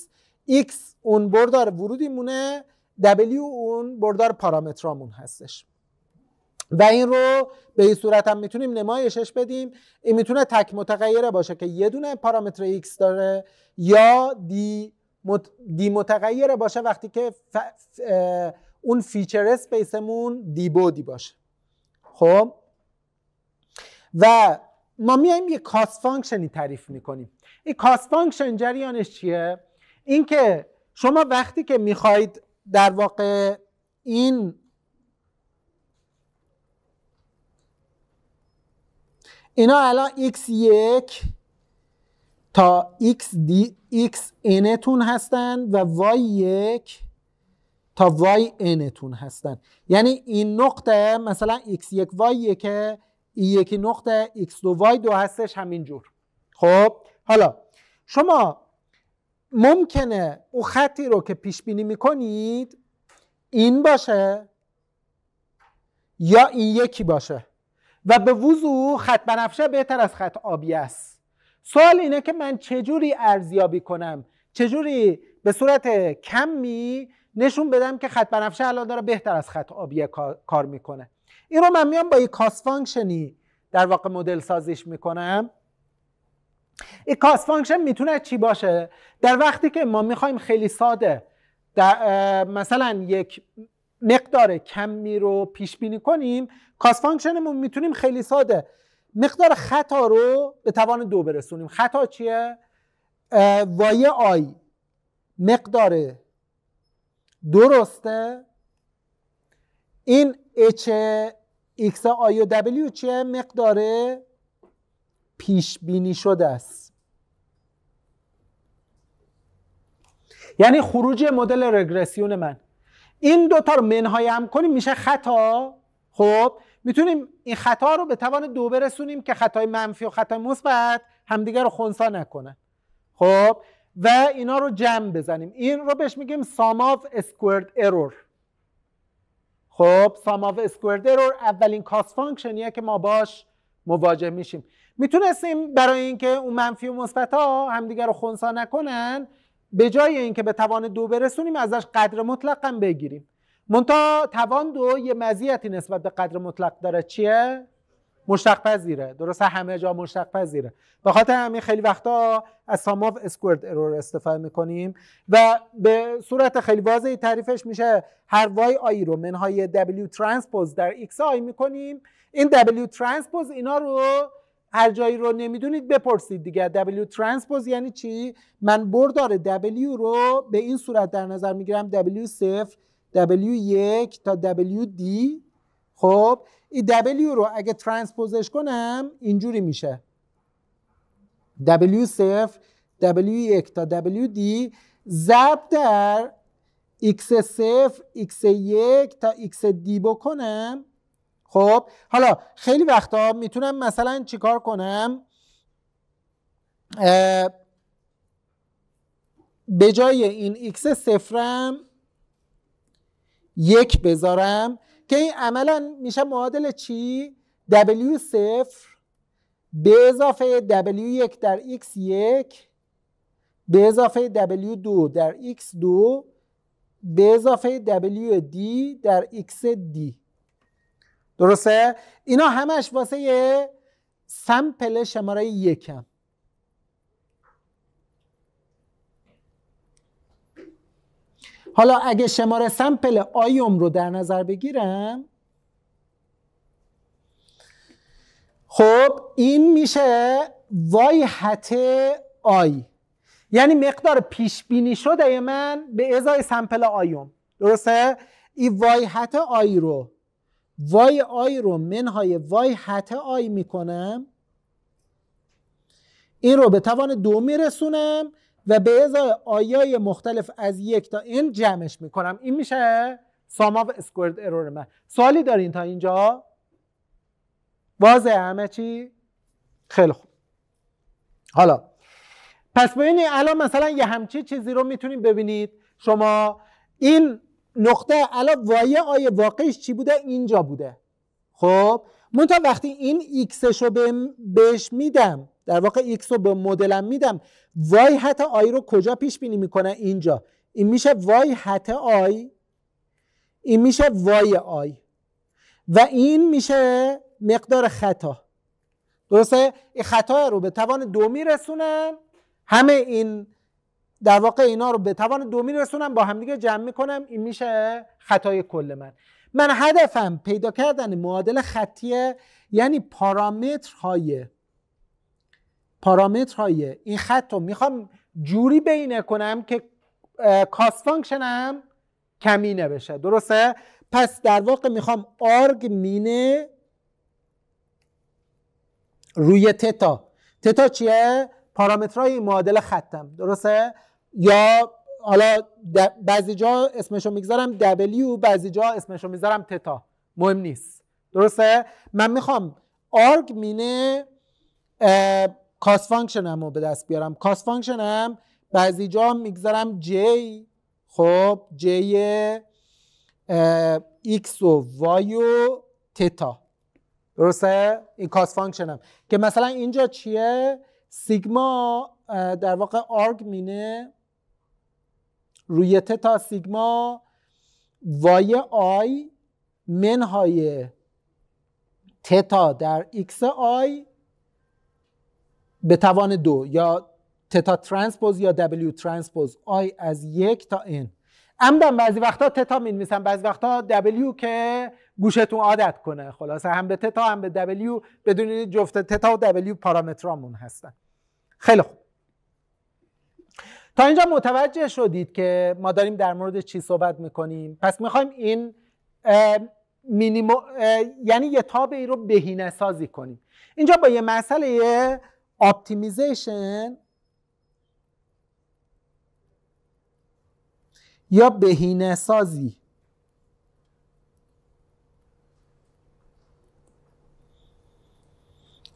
[SPEAKER 1] x اون بردار ورودیمونه، W اون بردار پارامترامون هستش و این رو به این صورت هم میتونیم نمایشش بدیم. این میتونه تک متغیره باشه که یه دونه پارامتر x داره یا دی متغیره باشه وقتی که اون فیچر اسپیسمون دی بودی باشه. خب و ما میایم یه کاست فانکشنی تعریف میکنیم. این کاست فانکشن جریانش چیه؟ این که شما وقتی که میخواید در واقع اینا الان x1 تا xn تون هستن و y1 تا yn تون هستن. یعنی این نقطه مثلا x1 y1 که این یکی نقطه x2 y2 هستش همینجور. خب حالا شما ممکنه اون خطی رو که پیش بینی میکنید این باشه یا این یکی باشه و به وضوح خط بنفشه بهتر از خط آبی است. سوال اینه که من چجوری ارزیابی کنم، چجوری به صورت کمی نشون بدم که خط بنفشه الان داره بهتر از خط آبی کار میکنه. این رو من میام با یک کاست فانکشنی در واقع مدل سازیش میکنم. این کاست فانکشن میتونه چی باشه؟ در وقتی که ما میخوایم خیلی ساده مثلا یک مقدار کمی رو پیش بینی کنیم، کاست فانکشنمون میتونیم خیلی ساده مقدار خطا رو به توان 2 برسونیم. خطا چیه؟ وای آی مقدار درسته، این h x آی و w چیه؟ مقدار پیش بینی شده است. یعنی خروج مدل رگرسیون من. این دوتا رو منهای هم کنیم میشه خطا. خب میتونیم این خطا رو به توان 2 برسونیم که خطای منفی و خطای مثبت همدیگه رو خنثی نکنن. خب و اینا رو جمع بزنیم. این رو بهش میگیم sum of squared error. خب sum of squared error اولین کاست فانکشنیه که ما باش مواجه میشیم. میتونستیم برای اینکه اون منفی و مثبت ها همدیگه رو خنثی نکنن به جای اینکه به توان 2 برسونیم ازش قدر مطلق هم بگیریم. منتها توان 2 یه مزیتی نسبت به قدر مطلق داره. چیه؟ مشتق پذیره. درسته همه جا مشتق پذیره. به خاطر همین خیلی وقتا از sum of squared error استفاده میکنیم و به صورت خیلی واضحی تعریفش میشه هر y آی رو منهای w ترانسپوز در x آی میکنیم. این w ترانسپوز اینا رو هر جایی رو نمیدونید بپرسید دیگه. W ترانسپوز یعنی چی؟ من بردار W رو به این صورت در نظر میگیرم W0 W1 تا WD. خب این W رو اگه ترانسپوزش کنم اینجوری میشه W0 W1 تا WD ضرب در X0 X1 تا XD بکنم. خب حالا خیلی وقتا میتونم مثلا چیکار کنم؟ به جای این x صفرم 1 بذارم که این عملا میشه معادل چی؟ W0 به اضافه W1 در x1 به اضافه W2 در x2 به اضافه WD در xD. درسته؟ اینا همش واسه یه سمپل شماره 1. حالا اگه شماره سمپل آیوم رو در نظر بگیرم، خب این میشه وای حت آی، یعنی مقدار پیش بینی شده من به ازای سمپل آیوم. درسته؟ این وای حت آی رو وای آی رو منهای وای حت آی میکنم، این رو به توان 2 میرسونم و به ازای آیای مختلف از 1 تا n جمعش میکنم. این میشه سام آف اسکوئرد ارور من. سوالی دارین تا اینجا؟ واضحه همه چی؟ خیلی خوب. حالا پس ببینید الان مثلا یه همچی چیزی رو میتونید ببینید شما. این نقطه الان وای آی واقعیش چی بوده؟ اینجا بوده. خب منتها وقتی این ایکسش رو بهش میدم، در واقع ایکس رو به مدلم میدم، وای حتی آی رو کجا پیش بینی میکنه؟ اینجا. این میشه وای حتی آی، این میشه وای آی و این میشه مقدار خطا. درسته؟ این خطا رو به توان 2 میرسونم، همه این در واقع اینا رو به توان 2 میرسونم، با هم دیگه جمع میکنم، این میشه خطای کل من. من هدفم پیدا کردن معادل خطیه، یعنی پارامترهای این خط رو میخوام جوری بینه کنم که کاست فانکشنم کمینه بشه. درسته؟ پس در واقع میخوام آرگ مینه روی تتا. تتا چیه؟ پارامترهای معادل خطم. درسته؟ یا حالا بعضی جا اسمشو میگذارم W، بعضی جا اسمشو میذارم تتا، مهم نیست. درسته؟ من میخوام آرگ مینه کاست فانکشنم رو به دست بیارم. کاست فانکشنم بعضی جا میگذارم J، خب J X و Y و تتا. درسته؟ این کاست فانکشنم که مثلا اینجا چیه؟ سیگما در واقع آرگ مینه روی تتا سیگما وای آی منهای تتا در ایکس آی به توان 2 یا تتا ترانسپوز یا دبلیو ترانسپوز آی از 1 تا n. عمدن بعضی وقتا تتا می‌نویسم، بعضی وقتا دبلیو که گوشتون عادت کنه. خلاصه هم به تتا هم به دبلیو، بدونید جفت تتا و دبلیو پارامترامون هستن. خیلی خوب. تا اینجا متوجه شدید که ما داریم در مورد چی صحبت میکنیم. پس میخوایم این یعنی یه تابعی رو بهینه سازی کنیم. اینجا با یه مسئله اپتیمیزیشن یا بهینه سازی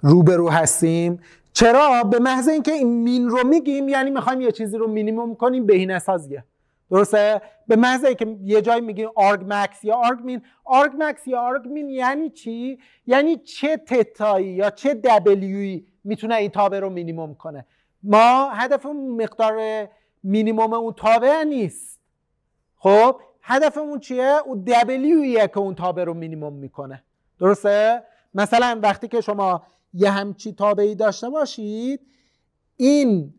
[SPEAKER 1] روبرو هستیم. چرا؟ به محض اینکه این مین رو میگیم یعنی میخوایم یه چیزی رو مینیمم کنیم، بهینه سازیه. درسته؟ به محض اینکه یه جایی میگیم آرگ مکس یا آرگ مین، آرگ مکس یا آرگ مین یعنی چی؟ یعنی چه تتایی یا چه دبلیوی میتونه این تابع رو مینیمم کنه. ما هدفمون مقدار مینیمم اون تابع نیست. خب هدفمون چیه؟ اون دبلیویه که اون تابع رو مینیمم میکنه. درسته؟ مثلا وقتی که شما یه همچی تابعی داشته باشید، این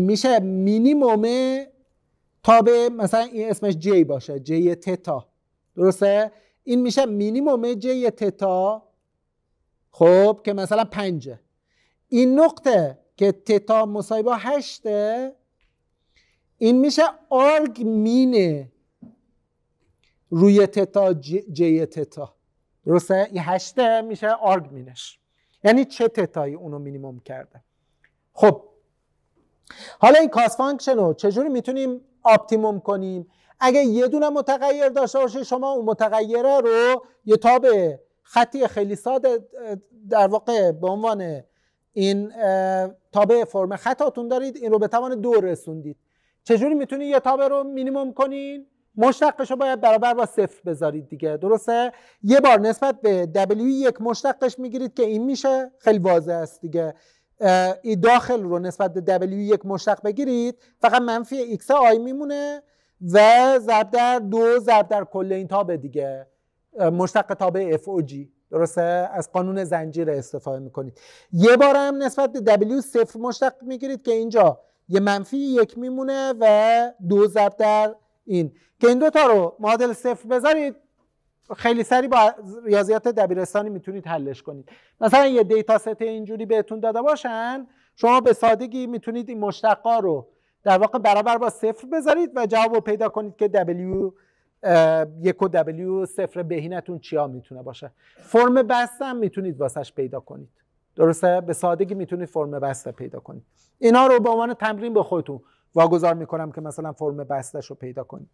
[SPEAKER 1] میشه مینیموم تابع، مثلا این اسمش جی باشه، جی تتا. درسته؟ این میشه مینیموم جی تتا، خب که مثلا 5. این نقطه که تتا مساوی با 8، این میشه آرگ مینه روی تتا جی تتا. درسته؟ این 8 میشه آرگ مینش، یعنی چه تتایی اونو مینیمم کرده. خب حالا این کاست فانکشن رو چجوری میتونیم اپتیموم کنیم؟ اگه یه دونه متغیر داشته باشه، شما اون متغیره رو یه تابع خطی خیلی ساده در واقع به عنوان این تابع فرم خطاتون دارید، این رو به توان 2 رسوندید. چجوری میتونید یه تابع رو مینیمم کنین؟ مشتقش رو باید برابر با 0 بذارید دیگه. درسته؟ یه بار نسبت به W1 مشتقش میگیرید که این میشه، خیلی واضح است دیگه. این داخل رو نسبت به W1 مشتق بگیرید، فقط منفی x آی میمونه و ضرب در 2 ضرب در کل این تابع دیگه، مشتق تابع f و g. درسته؟ از قانون زنجیر استفاده میکنید. یه بار هم نسبت به W0 مشتق میگیرید که اینجا یه منفی 1 میمونه و 2 ضرب در این، که این دوتا رو معادل 0 بذارید خیلی سریع با ریاضیات دبیرستانی میتونید حلش کنید. مثلا یه دیتا ست اینجوری بهتون داده باشن، شما به سادگی میتونید این مشتقا رو در واقع برابر با 0 بذارید و جواب رو پیدا کنید که W یک و W صفر بهینتون چیا میتونه باشه. فرم بسته هم میتونید واسش پیدا کنید. درسته؟ به سادگی میتونید فرم بسته پیدا کنید. اینا رو به عنوان تمرین به خودتون واگذار میکنم که مثلا فرم بسته‌ش رو پیدا کنید.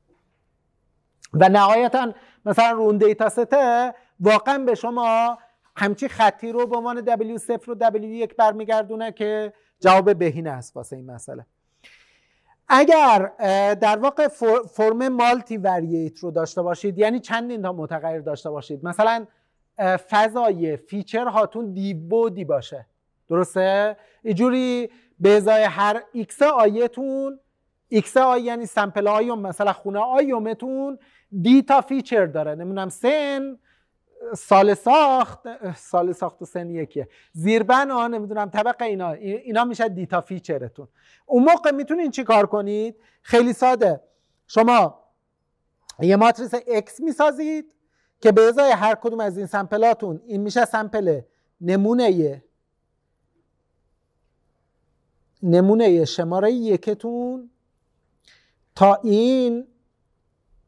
[SPEAKER 1] و نهایتا مثلا رو اون دیتا سته واقعا به شما همچی خطی رو به عنوان W0 و W1 برمیگردونه که جواب بهینه است واسه این مسئله. اگر در واقع فرم مالتی ورییت رو داشته باشید، یعنی چندین تا متغیر داشته باشید، مثلا فضای فیچر هاتون دیبودی باشه، درسته؟ اینجوری به ازای هر ایکس آیتون، ایکس آی یعنی سمپل آیوم، مثلا خونه آیومتون دی تا فیچر داره، نمیدونم سن، سال ساخت و سن یکیه، زیربنا، نمیدونم طبقه، اینا میشه دیتا فیچرتون. اون موقع میتونین چی کار کنید؟ خیلی ساده، شما یه ماتریس X میسازید که به ازای هر کدوم از این سمپلاتون، این میشه سمپل نمونه شماره یکتون تا این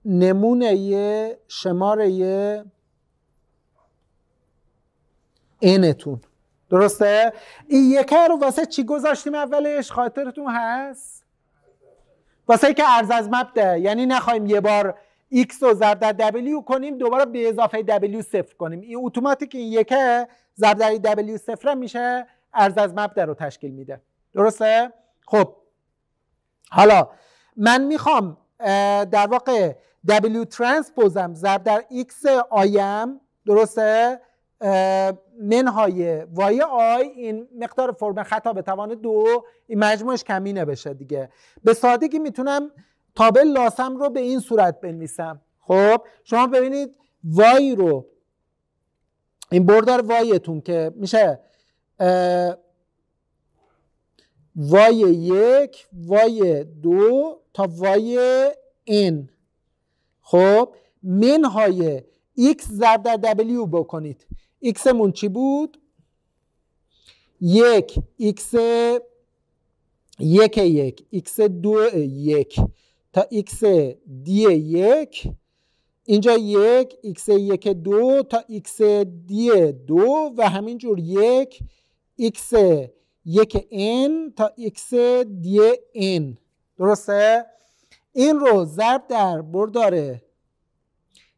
[SPEAKER 1] نمونه شماره اینتون، درسته؟ این یکه رو واسه چی گذاشتیم اولش؟ خاطرتون هست؟ واسه که ارز از مبدأ، یعنی نخواهیم یه بار x رو ضرب در w کنیم دوباره به اضافه w صفر کنیم. این اتوماتیک این یکه ضرب در w صفر میشه، ارز از مبدأ رو تشکیل میده، درسته؟ خب حالا من میخوام در واقع w ترانسپوزم ضرب در x آیم، درسته؟ منهای وای آی، این مقدار فرم خطا به توان 2، این مجموعش کمینه بشه دیگه. به سادگی میتونم تابل لاسم رو به این صورت بنویسم. خب شما ببینید وای رو، این بردار وایتون که میشه وای 1 وای 2 تا وای n، خب منهای x ضرب در w بکنید. x مون چی بود؟ 1 x 1 x 2 1 تا x d 1، اینجا 1 x 1 2 تا x d 2 و همینجور 1 x 1 n تا x d n، درسته؟ این رو ضرب در بردار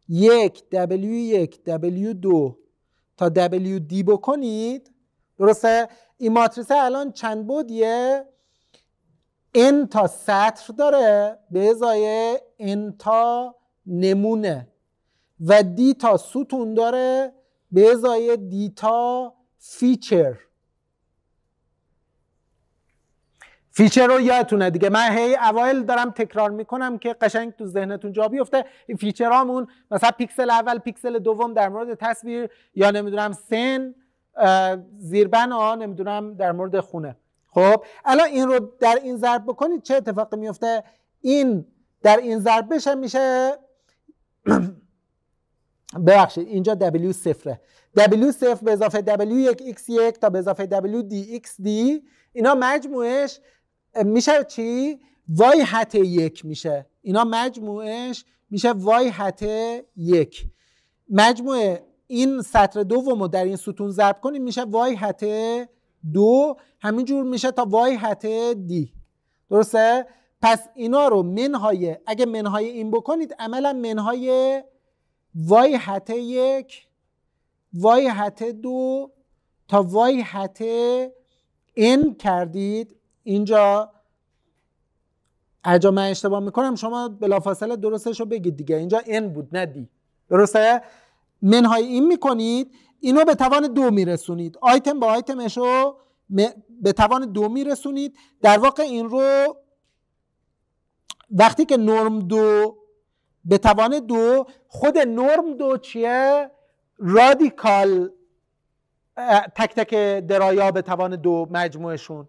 [SPEAKER 1] 1 W1 W2 تا WD بکنید، درسته؟ این ماتریسه الان چند بعدیه؟ n تا سطر داره به ازای n تا نمونه و d تا ستون داره به ازای d تا فیچر. فیچر رو یادتونه دیگه، من هی اوایل دارم تکرار میکنم که قشنگ تو ذهنتون جا بیفته. این فیچرامون مثلا پیکسل اول، پیکسل دوم در مورد تصویر، یا نمیدونم سن، زیربنا، نمیدونم در مورد خونه. خب الان این رو در این ضرب بکنید چه اتفاقی میفته؟ این در این ضرب بشه میشه ببخشید اینجا W صفره، W صفر به اضافه W1 X1 تا به اضافه WD XD، اینا مجموعش میشه چی؟ وای حت 1 میشه. اینا مجموعش میشه وای حت 1. مجموع این سطر دومو در این ستون ضرب کنیم میشه وای حت 2، همینجور میشه تا وای حت دی، درسته؟ پس اینا رو منهای، اگه منهای این بکنید عملا منهای وای حت 1 وای حت 2 تا وای حت n کردید. اینجا اگه من اشتباه میکنم شما بلافاصله درستش رو بگید دیگه، اینجا n بود نه دی، درسته؟ منهای این میکنید، اینو به توان 2 میرسونید، آیتم با آیتمش رو به توان 2 میرسونید. در واقع این رو وقتی که نرم 2 به توان 2، خود نرم 2 چیه؟ رادیکال تک تک درایا به توان 2 مجموعشون.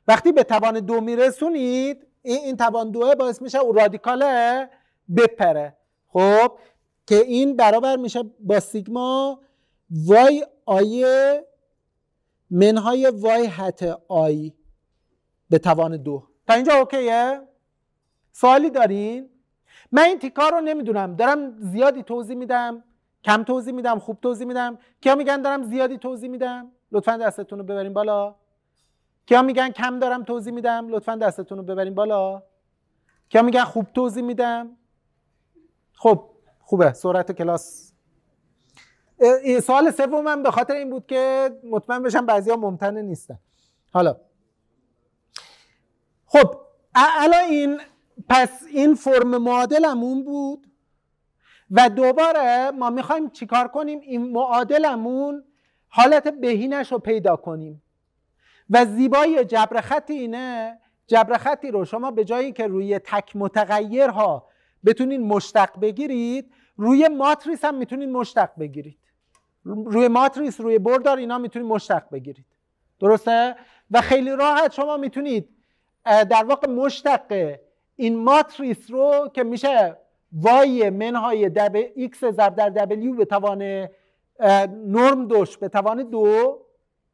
[SPEAKER 1] وقتی به توان 2 میرسونید این توان 2 باعث میشه اون رادیکاله بپره. خب که این برابر میشه با سیگما وای آی منهای وای حت آی به توان 2. تا اینجا اوکیه؟ سوالی دارین؟ من این تیکار رو نمیدونم، دارم زیادی توضیح میدم، کم توضیح میدم، خوب توضیح میدم. کیا میگن دارم زیادی توضیح میدم؟ لطفاً دستتون رو ببرین بالا. کیا میگن کم دارم توضیح میدم؟ لطفاً دستتون رو ببرین بالا. کیا میگن خوب توضیح میدم؟ خب خوبه، سرعت کلاس. سوال سومم به خاطر این بود که مطمئن بشم بعضیا ممتنع نیستن. حالا خب الان پس این فرم معادلمون بود و دوباره ما میخوایم چیکار کنیم؟ این معادلمون حالت بهینش رو پیدا کنیم و زیبایی جبر خطی اینه، جبر خطی رو شما به جایی که روی تک متغیرها بتونین مشتق بگیرید، روی ماتریس هم میتونین مشتق بگیرید. روی ماتریس، روی بردار اینا میتونید مشتق بگیرید. درسته؟ و خیلی راحت شما میتونید در واقع مشتق این ماتریس رو که میشه y منهای x ضرب در w به توان نرم دوش به توان 2.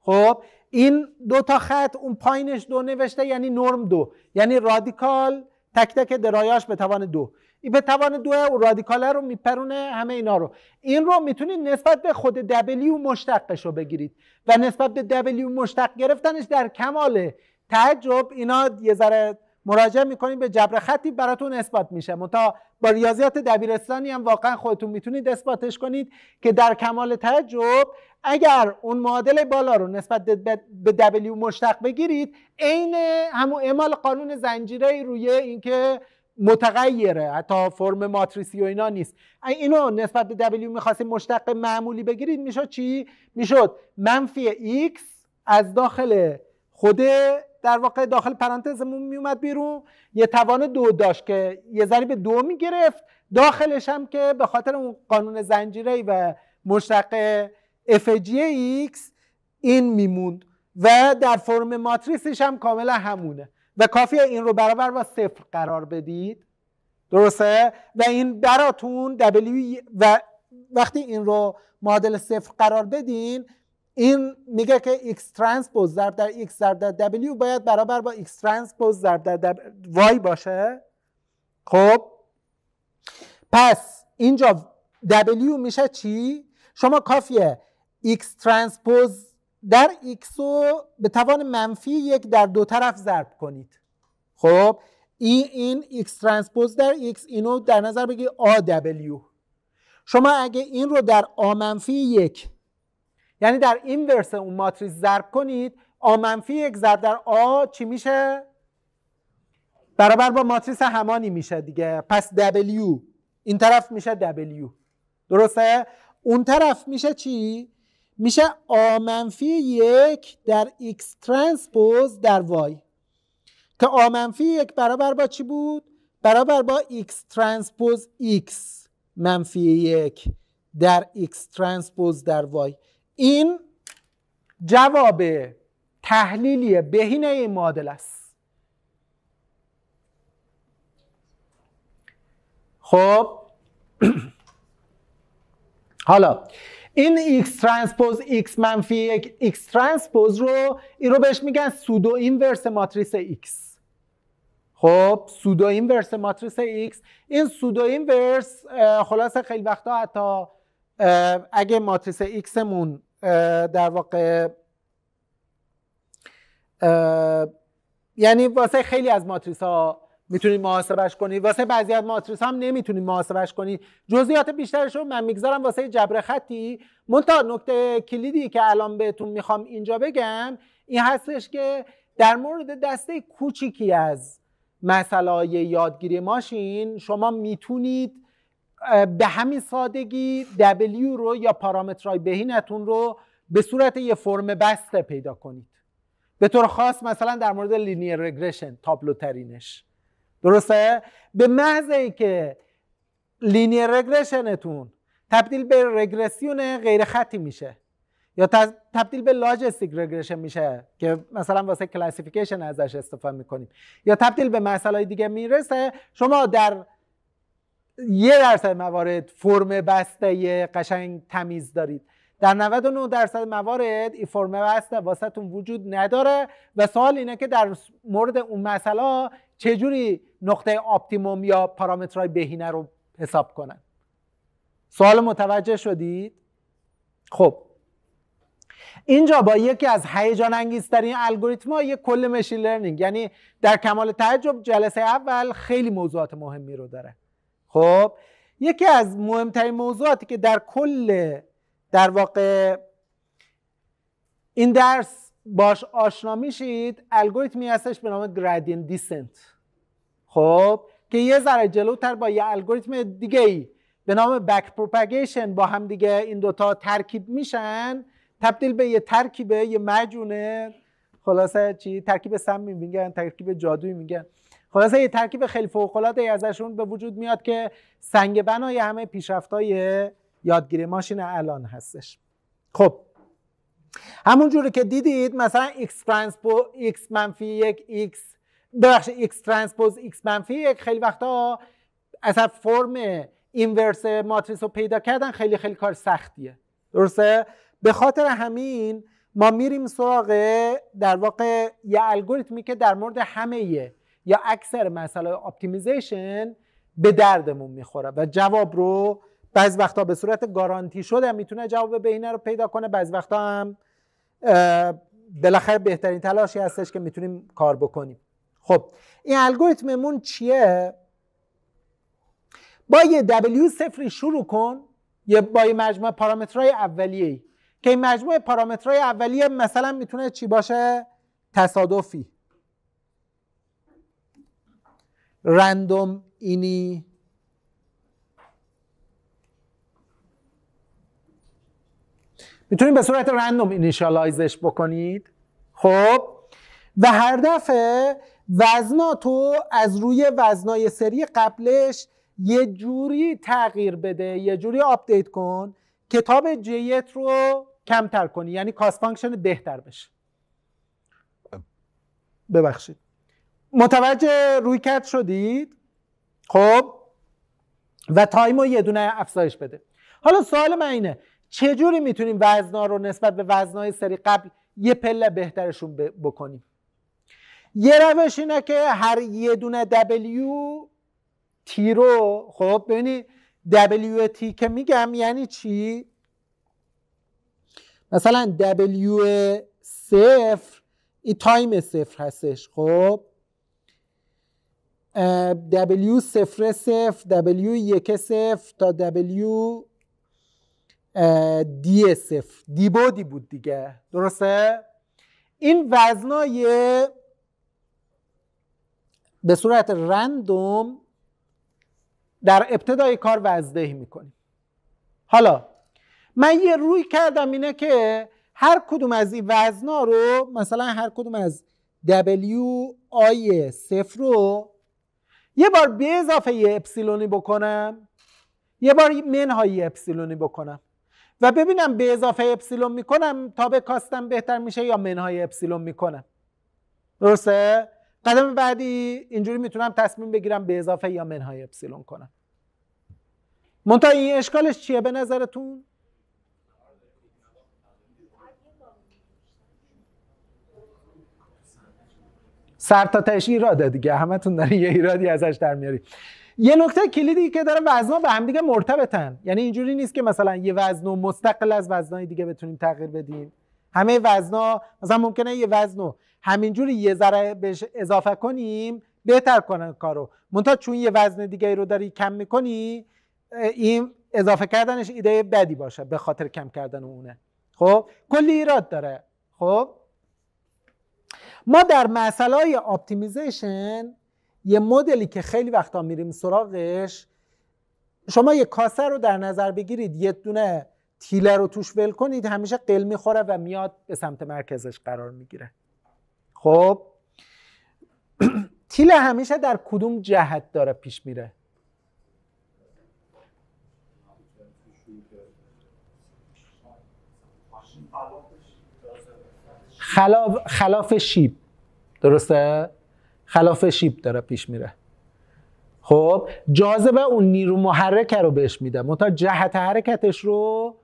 [SPEAKER 1] خب این دو تا خط اون پایینش 2 نوشته یعنی نرم 2، یعنی رادیکال تک تک درایاش به توان 2. این به توان 2 و رادیکاله رو میپرونه همه اینا رو. این رو میتونید نسبت به خود w مشتقش رو بگیرید و نسبت به w مشتق گرفتنش در کمال تعجب اینا یه ذره مراجعه میکنید به جبر خطی براتون اثبات میشه. منتها با ریاضیات دبیرستانی هم واقعا خودتون میتونید اثباتش کنید که در کمال تعجب اگر اون معادله بالا رو نسبت به w مشتق بگیرید، عین همون اعمال قانون زنجیره روی اینکه متغیره، حتی فرم ماتریسی و اینا نیست. اینو نسبت به w میخواستید مشتق معمولی بگیرید، میشد چی؟ میشد منفی x از داخل خود در واقع داخل پرانتزمون میومد بیرون، یه توان 2 داشت که یه ضریب 2 میگرفت، داخلش هم که به خاطر اون قانون زنجیره‌ای و مشتق اف جی ایکس این میموند و در فرم ماتریسش هم کاملا همونه و کافیه این رو برابر با 0 قرار بدید. درسته؟ و این براتون w و وقتی این رو معادل 0 قرار بدین، این میگه که x ترانسپوز ضرب در x ضرب در w باید برابر با x ترانسپوز ضرب در y باشه. خب پس اینجا w میشه چی؟ شما کافیه x ترانسپوز در x رو به توان منفی 1 در دو طرف ضرب کنید. خب این x ترانسپوز در x اینو در نظر بگیرید AW. شما اگه این رو در a منفی 1 یعنی در اینورس اون ماتریس ضرب کنید، a منفی 1 ضرب در a چی میشه؟ برابر با ماتریس همانی میشه دیگه. پس w این طرف میشه w. درسته؟ اون طرف میشه چی؟ میشه a منفی 1 در x ترانسپوز در y که a منفی 1 برابر با چی بود؟ برابر با x ترانسپوز x منفی 1 در x ترانسپوز در y. این جواب تحلیلی بهینه این معادله است. خب حالا این x ترانسپوز x منفی 1 x ترانسپوز رو این رو بهش میگن سودو اینورس ماتریس x. خب سودو اینورس ماتریس x، این سودو اینورس خلاصه خیلی وقتا حتی اگه ماتریس x مون در واقع یعنی واسه خیلی از ماتریس ها میتونید محاسبش کنید، واسه بعضی از ماتریس هم نمیتونید محاسبش کنید. جزئیات بیشترش رو من میگذارم واسه جبر خطی. منتها نکته کلیدی که الان بهتون میخوام اینجا بگم این هستش که در مورد دسته کوچیکی از مسائل یادگیری ماشین شما میتونید به همین سادگی W رو یا پارامترهای بهینتون رو به صورت یه فرم بسته پیدا کنید. به طور خاص مثلا در مورد لینیر رگرشن تابلوترینش. درسته؟ به محض اینکه لینیر رگرشنتون تبدیل به رگرسیون غیر خطی میشه یا تبدیل به لاجستیک رگرشن میشه که مثلا واسه کلاسیفیکیشن ازش استفاده میکنیم یا تبدیل به مسائل دیگه میرسه، شما در 1% موارد فرم بسته قشنگ تمیز دارید. در 99% موارد این فرم وصل واسهتون وجود نداره و سوال اینه که در مورد اون مسئله چجوری نقطه اپتیموم یا پارامترهای بهینه رو حساب کنن. سوال متوجه شدید؟ خب اینجا با یکی از هیجان انگیزترین الگوریتم‌ها یک کل ماشین لرنینگ، یعنی در کمال تعجب جلسه اول خیلی موضوعات مهمی رو داره. خب یکی از مهمترین موضوعاتی که در کل در واقع این درس باش آشنا میشید الگوریتمی هستش به نام گرادین دیسنت. خب که یه ذره جلوتر با یه الگوریتم دیگه ای به نام بک پروپاگیشن با هم دیگه این دوتا ترکیب میشن، تبدیل به یه ترکیب، یه مجونه، خلاصه چی ترکیب سمی میگن، ترکیب جادویی میگن، خلاصه یه ترکیب خیلی فوق‌العاده ازشون به وجود میاد که سنگ بنای همه پیشرفت‌های یادگیری ماشین الان هستش. خب همون جوری که دیدید مثلا x منفی 1 x x ترانسپوز x منفی 1 خیلی وقتا اصلا فرم اینورس ماتریس رو پیدا کردن خیلی خیلی کار سختیه، درسته؟ به خاطر همین ما میریم سراغ در واقع یه الگوریتمی که در مورد همه یا اکثر مسائل اپتیمیزیشن به دردمون میخوره و جواب رو بعضی وقتا به صورت گارانتی شده میتونه جواب بهینه رو پیدا کنه، بعضی وقتا هم بالاخره بهترین تلاشی هستش که میتونیم کار بکنیم. خب این الگوریتممون چیه؟ با یه W0 شروع کن، با یه مجموعه پارامترهای اولیه‌ای که این مجموعه پارامترهای اولیه مثلا میتونه چی باشه؟ تصادفی، رندوم اینی، میتونید به صورت رندوم اینیشالایزش بکنید. خب و هر دفعه وزناتو از روی وزنای سری قبلش یه جوری تغییر بده، یه جوری آپدیت کن کتاب جیت رو کمتر کنی، یعنی کاست فانکشن بهتر بشه. ببخشید متوجه روی کرد شدید؟ خب و تایم رو یه دونه افزایش بده. حالا سوال من اینه چجوری میتونیم وزنا رو نسبت به وزنای سری قبل یه پله بهترشون بکنیم؟ یه روش اینه که هر یه دونه W تی رو، خب ببینید W تی که میگم یعنی چی؟ مثلا W صفر این تایم صفر هستش، خب W صفر صفر، W یک صفر تا W دی صفر، دی بودی بود دیگه، درسته؟ این وزنای به صورت رندوم در ابتدای کار وزندهی میکنیم. حالا من یه روی کردم اینه که هر کدوم از این وزنا رو مثلا هر کدوم از W آی صفر رو یه بار به اضافه یه اپسیلونی بکنم، یه بار منهای اپسیلونی بکنم و ببینم به اضافه اپسیلون میکنم تا به کاستم بهتر میشه یا منهای اپسیلون میکنم، درسته؟ قدم بعدی اینجوری میتونم تصمیم بگیرم به اضافه یا منهای اپسیلون کنم. منتها این اشکالش چیه به نظرتون؟ سر تا تهش ایراده دیگه، همتون دارین یه ایرادی ازش در میاری. یه نکته کلیدی که داره وزنا به هم دیگه مرتبطن، یعنی اینجوری نیست که مثلا یه وزنو مستقل از وزنای دیگه بتونیم تغییر بدیم. همه وزنا مثلا ممکنه یه وزنو همینجوری یه ذره بهش اضافه کنیم بهتر کنه کارو، منتها چون یه وزن دیگه رو داری کم میکنی این اضافه کردنش ایده بدی باشه به خاطر کم کردن اونه. خب کلی ایراد داره. خب ما در مسائل اپتیمیزیشن یه مدلی که خیلی وقتا میریم سراغش، شما یه کاسه رو در نظر بگیرید، یه دونه تیله رو توش ول کنید، همیشه قل میخوره و میاد به سمت مرکزش قرار میگیره. خب تیله همیشه در کدوم جهت داره پیش میره؟ خلاف شیب، درسته؟ خلاف شیب داره پیش میره. خب جاذبه اون نیرو محرک رو بهش میده، منتها جهت حرکتش رو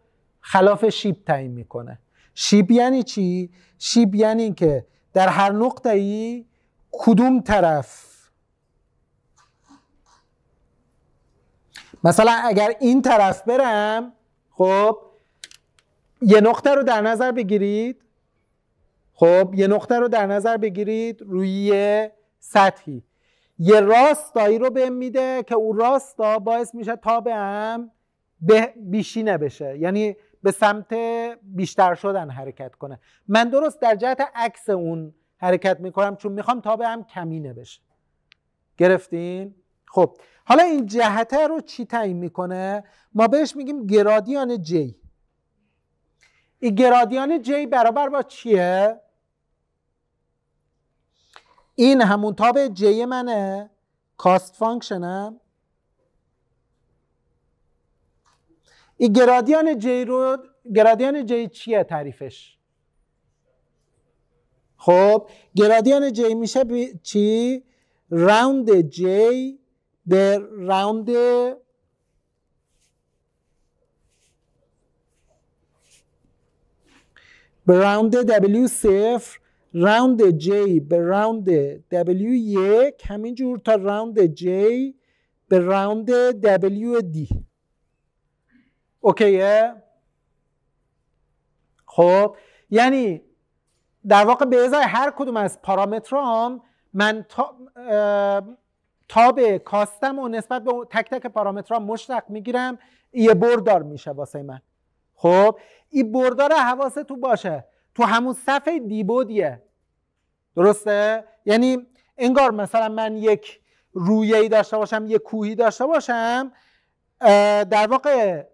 [SPEAKER 1] خلاف شیب تعیین میکنه. شیب یعنی چی؟ شیب یعنی که در هر نقطه‌ای کدوم طرف، مثلا اگر این طرف برم، خب یه نقطه رو در نظر بگیرید، روی یه سطحی یه راستایی رو بهم میده که اون راستا باعث میشه تابعم بیشینه بشه، یعنی به سمت بیشتر شدن حرکت کنه. من درست در جهت عکس اون حرکت میکنم چون میخوام تابعم کمینه بشه. گرفتین؟ خب حالا این جهته رو چی تعیین میکنه؟ ما بهش میگیم گرادیان جی. این گرادیان جی برابر با چیه؟ این همون تابع جی منه، کاست فانکشنم. این گرادیان جی چیه تعریفش؟ خب گرادیان جی میشه چی؟ راوند جی به راوند W0، راوند J به راوند W1، همینجور تا راوند J به راوند WD. اوکیه؟ خب یعنی در واقع به ازای هر کدوم از پارامترام من تابع کاستم و نسبت به تک تک پارامترام مشتق میگیرم، یه بردار میشه واسه من. خب این بردار حواستون باشه تو همون صفحه دیبودیه، درسته؟ یعنی انگار مثلا من یک رویه‌ای داشته باشم، یک کوهی داشته باشم، در واقع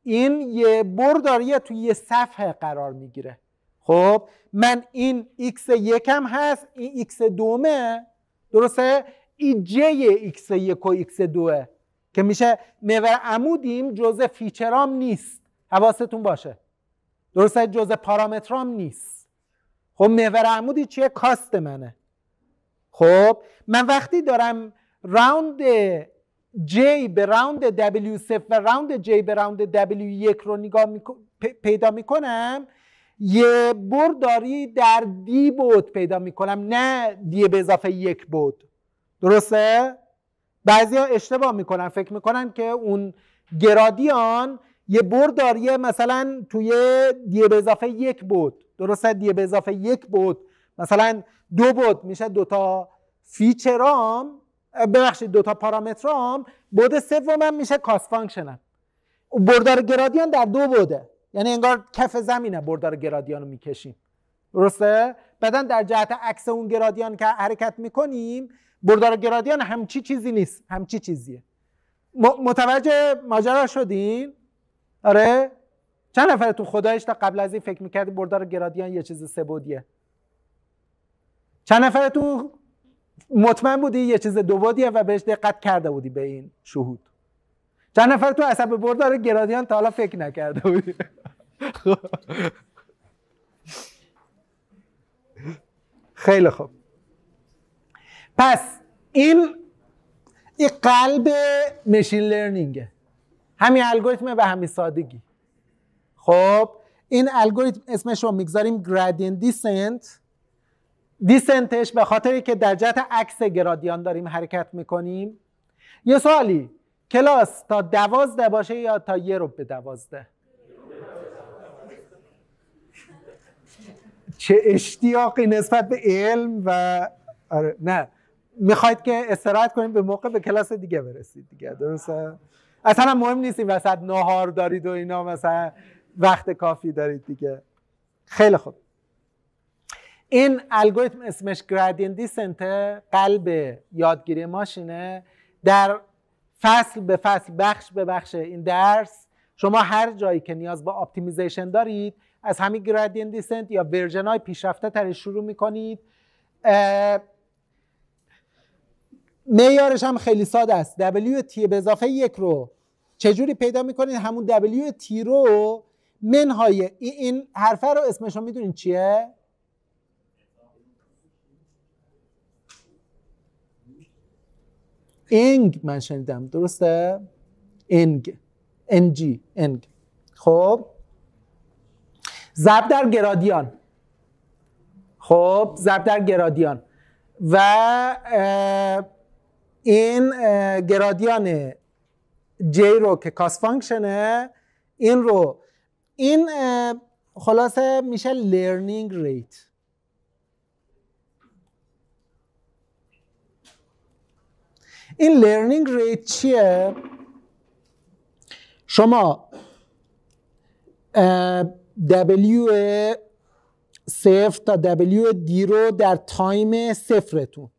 [SPEAKER 1] این یه برداریه توی یه صفحه قرار میگیره. خب من این x1 هم هست، این x2 درسته؟ این j x1 و x2 که میشه محور عمودیم جزء فیچرام نیست، حواستون باشه، درسته؟ جزء پارامترام نیست. خب محور عمودی چیه؟ کاست منه. خب من وقتی دارم راوند J به راوند W0 و راوند J به راوند W1 رو پیدا میکنم، یه برداری در دی بود پیدا میکنم، نه دی به اضافه 1 بود. درسته؟ بعضیا اشتباه میکنن، فکر میکنن که اون گرادیان یه برداریه مثلا توی دی به اضافه 1 بود. درسته؟ دی به اضافه 1 بود، مثلا 2 بود، میشه دوتا فیچرام، ببخشید دوتا پارامترام، بود سومم میشه کاست فانکشنم. بردار گرادیان در 2 بوده، یعنی انگار کف زمینه بردار گرادیان رو میکشیم. درسته؟ بعدن در جهت عکس اون گرادیان که حرکت میکنیم، بردار گرادیان همچی چیزی نیست، همچی چیزیه. متوجه ماجرا شدین؟ آره؟ چند نفرتون خدایش تا قبل از این فکر میکردی بردار گرادیان یه چیز سه‌بعدیه؟ چند نفرتون مطمئن بودی یه چیز 2 بعدیه و بهش دقت کرده بودی به این شهود؟ چند نفرتون اصلا به بردار گرادیان تا حالا فکر نکرده بودی؟ خیلی خوب. پس این قلب ماشین لرنینگه، همین الگوریتم به همین سادگی. خب این الگوریتم اسمش رو میگذاریم گرادینت دیسنت. دیسنتش به خاطری که در جهت عکس گرادیان داریم حرکت میکنیم. یه سوالی، کلاس تا 12 باشه یا تا 1:12؟ چه اشتیاقی نسبت به علم و نه، میخواید که استراحت کنیم به موقع به کلاس دیگه برسید دیگه، درسته؟ اصلا مهم نیست این وسط ناهار دارید و اینا، مثلا وقت کافی دارید دیگه. خیلی خوب. این الگوریتم اسمش گرادینت دیسنت، قلب یادگیری ماشینه. در فصل به فصل، بخش به بخش این درس، شما هر جایی که نیاز به اپتیمیزیشن دارید از همین گرادینت دیسنت یا ورژن های پیشرفته ترش شروع میکنید. معیارش هم خیلی ساده است. WT به اضافه 1 رو چجوری پیدا میکنید؟ همون WT رو منهای این حرفه رو اسمش رو میدونید چیه؟ انگ من شنیدم، درسته؟ انگ. خب ضرب در گرادیان. خب ضرب در گرادیان و این گرادیان J رو که کاست فانکشنه، این خلاصه میشه لرنینگ ریت. این لرنینگ ریت چیه؟ شما W صفر تا W دی رو در تایم صفرتون،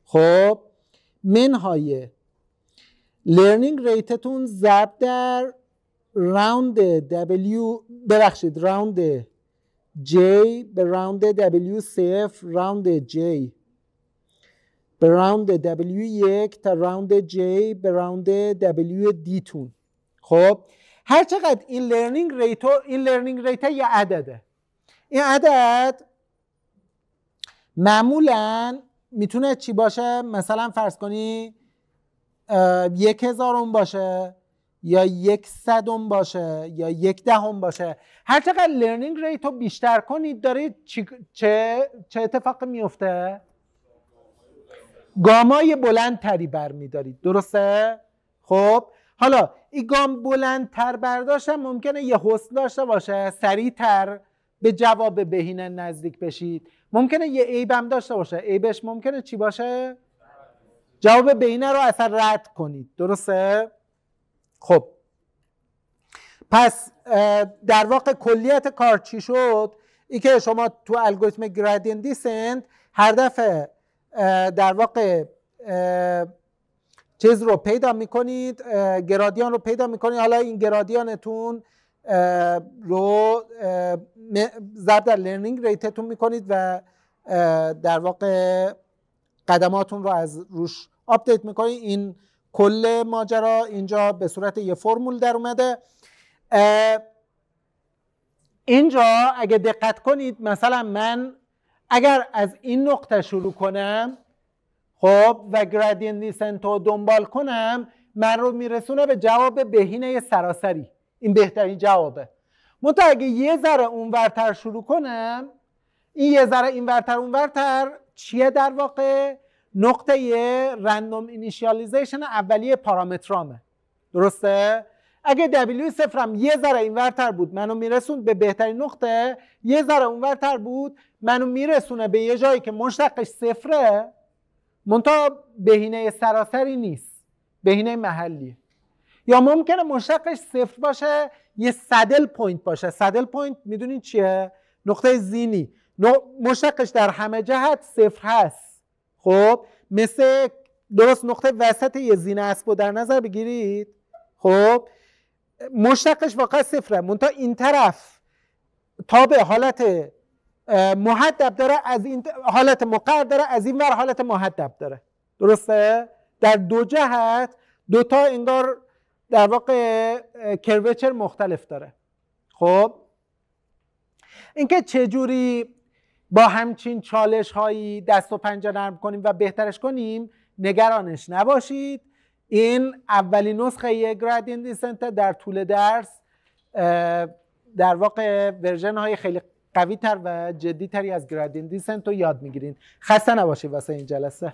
[SPEAKER 1] خب منهای لرنینگ ریتتون ضرب در راوند W، ببخشید راوند J به راوند W صفر، راوند J به راوند W1 تا راوند J به راوند W دی تون. خب هر چقدر این لرنینگ ریت یه عدده. این عدد معمولا میتونه چی باشه؟ مثلا فرض کنی 1000 باشه یا 100 باشه یا 1/10 باشه. هر چقدر لرنینگ ریت رو بیشتر کنید داره چه اتفاقی میفته؟ گامای بلندتری برمیدارید، درسته؟ خب حالا این گام بلندتر برداشتن ممکنه یه حسن داشته باشه، سریعتر به جواب بهینه نزدیک بشید. ممکنه یه عیب هم داشته باشه، عیبش ممکنه چی باشه؟ جواب بهینه رو اصلا رد کنید، درسته؟ خب پس در واقع کلیت کار چی شد؟ ای که شما تو الگوریتم گرادین دیسنت هر دفعه در واقع چیز رو پیدا میکنید، گرادیان رو پیدا میکنید. حالا این گرادیانتون رو ضرب در لرنینگ ریتتون میکنید و در واقع قدماتون رو از روش آپدیت میکنید. این کل ماجرا اینجا به صورت یه فرمول در اومده. اینجا اگه دقت کنید مثلا من اگر از این نقطه شروع کنم خب و گرادین دیسنت رو دنبال کنم، من رو میرسونه به جواب بهینه سراسری. این بهترین جوابه. منتها اگه یه ذره اونورتر شروع کنم، این یه ذره اینورتر اونورتر چیه در واقع؟ نقطه رندوم اینیشیالیزیشن اولیه پارامترامه، درسته؟ اگه W صفرم یه ذره اینورتر بود منو میرسون به بهترین نقطه، یه ذره اونورتر بود منو میرسونه به یه جایی که مشتقش صفره منتها بهینه سراسری نیست، بهینه محلیه. یا ممکنه مشتقش صفر باشه یه سدل پوینت باشه. سدل پوینت میدونید چیه؟ نقطه زینی. مشتقش در همه جهت صفر هست. خب مثل درست نقطه وسط یه زینه اسبو در نظر بگیرید. خب مشتقش واقعا صفره منتها این طرف تا به حالت محدب داره، از این حالت مقعر داره، از این ور حالت محدب داره، درسته؟ در دو جهت دوتا انگار در واقع کرویچر مختلف داره. خب اینکه چجوری با همچین چالش هایی دست و پنجه نرم کنیم و بهترش کنیم نگرانش نباشید. این اولین نسخه گرادین دیسنت در طول درس در واقع ورژن های خیلی قوی تر و جدی تری از گرادین دیسنت رو یاد میگیرین. خسته نباشید واسه این جلسه.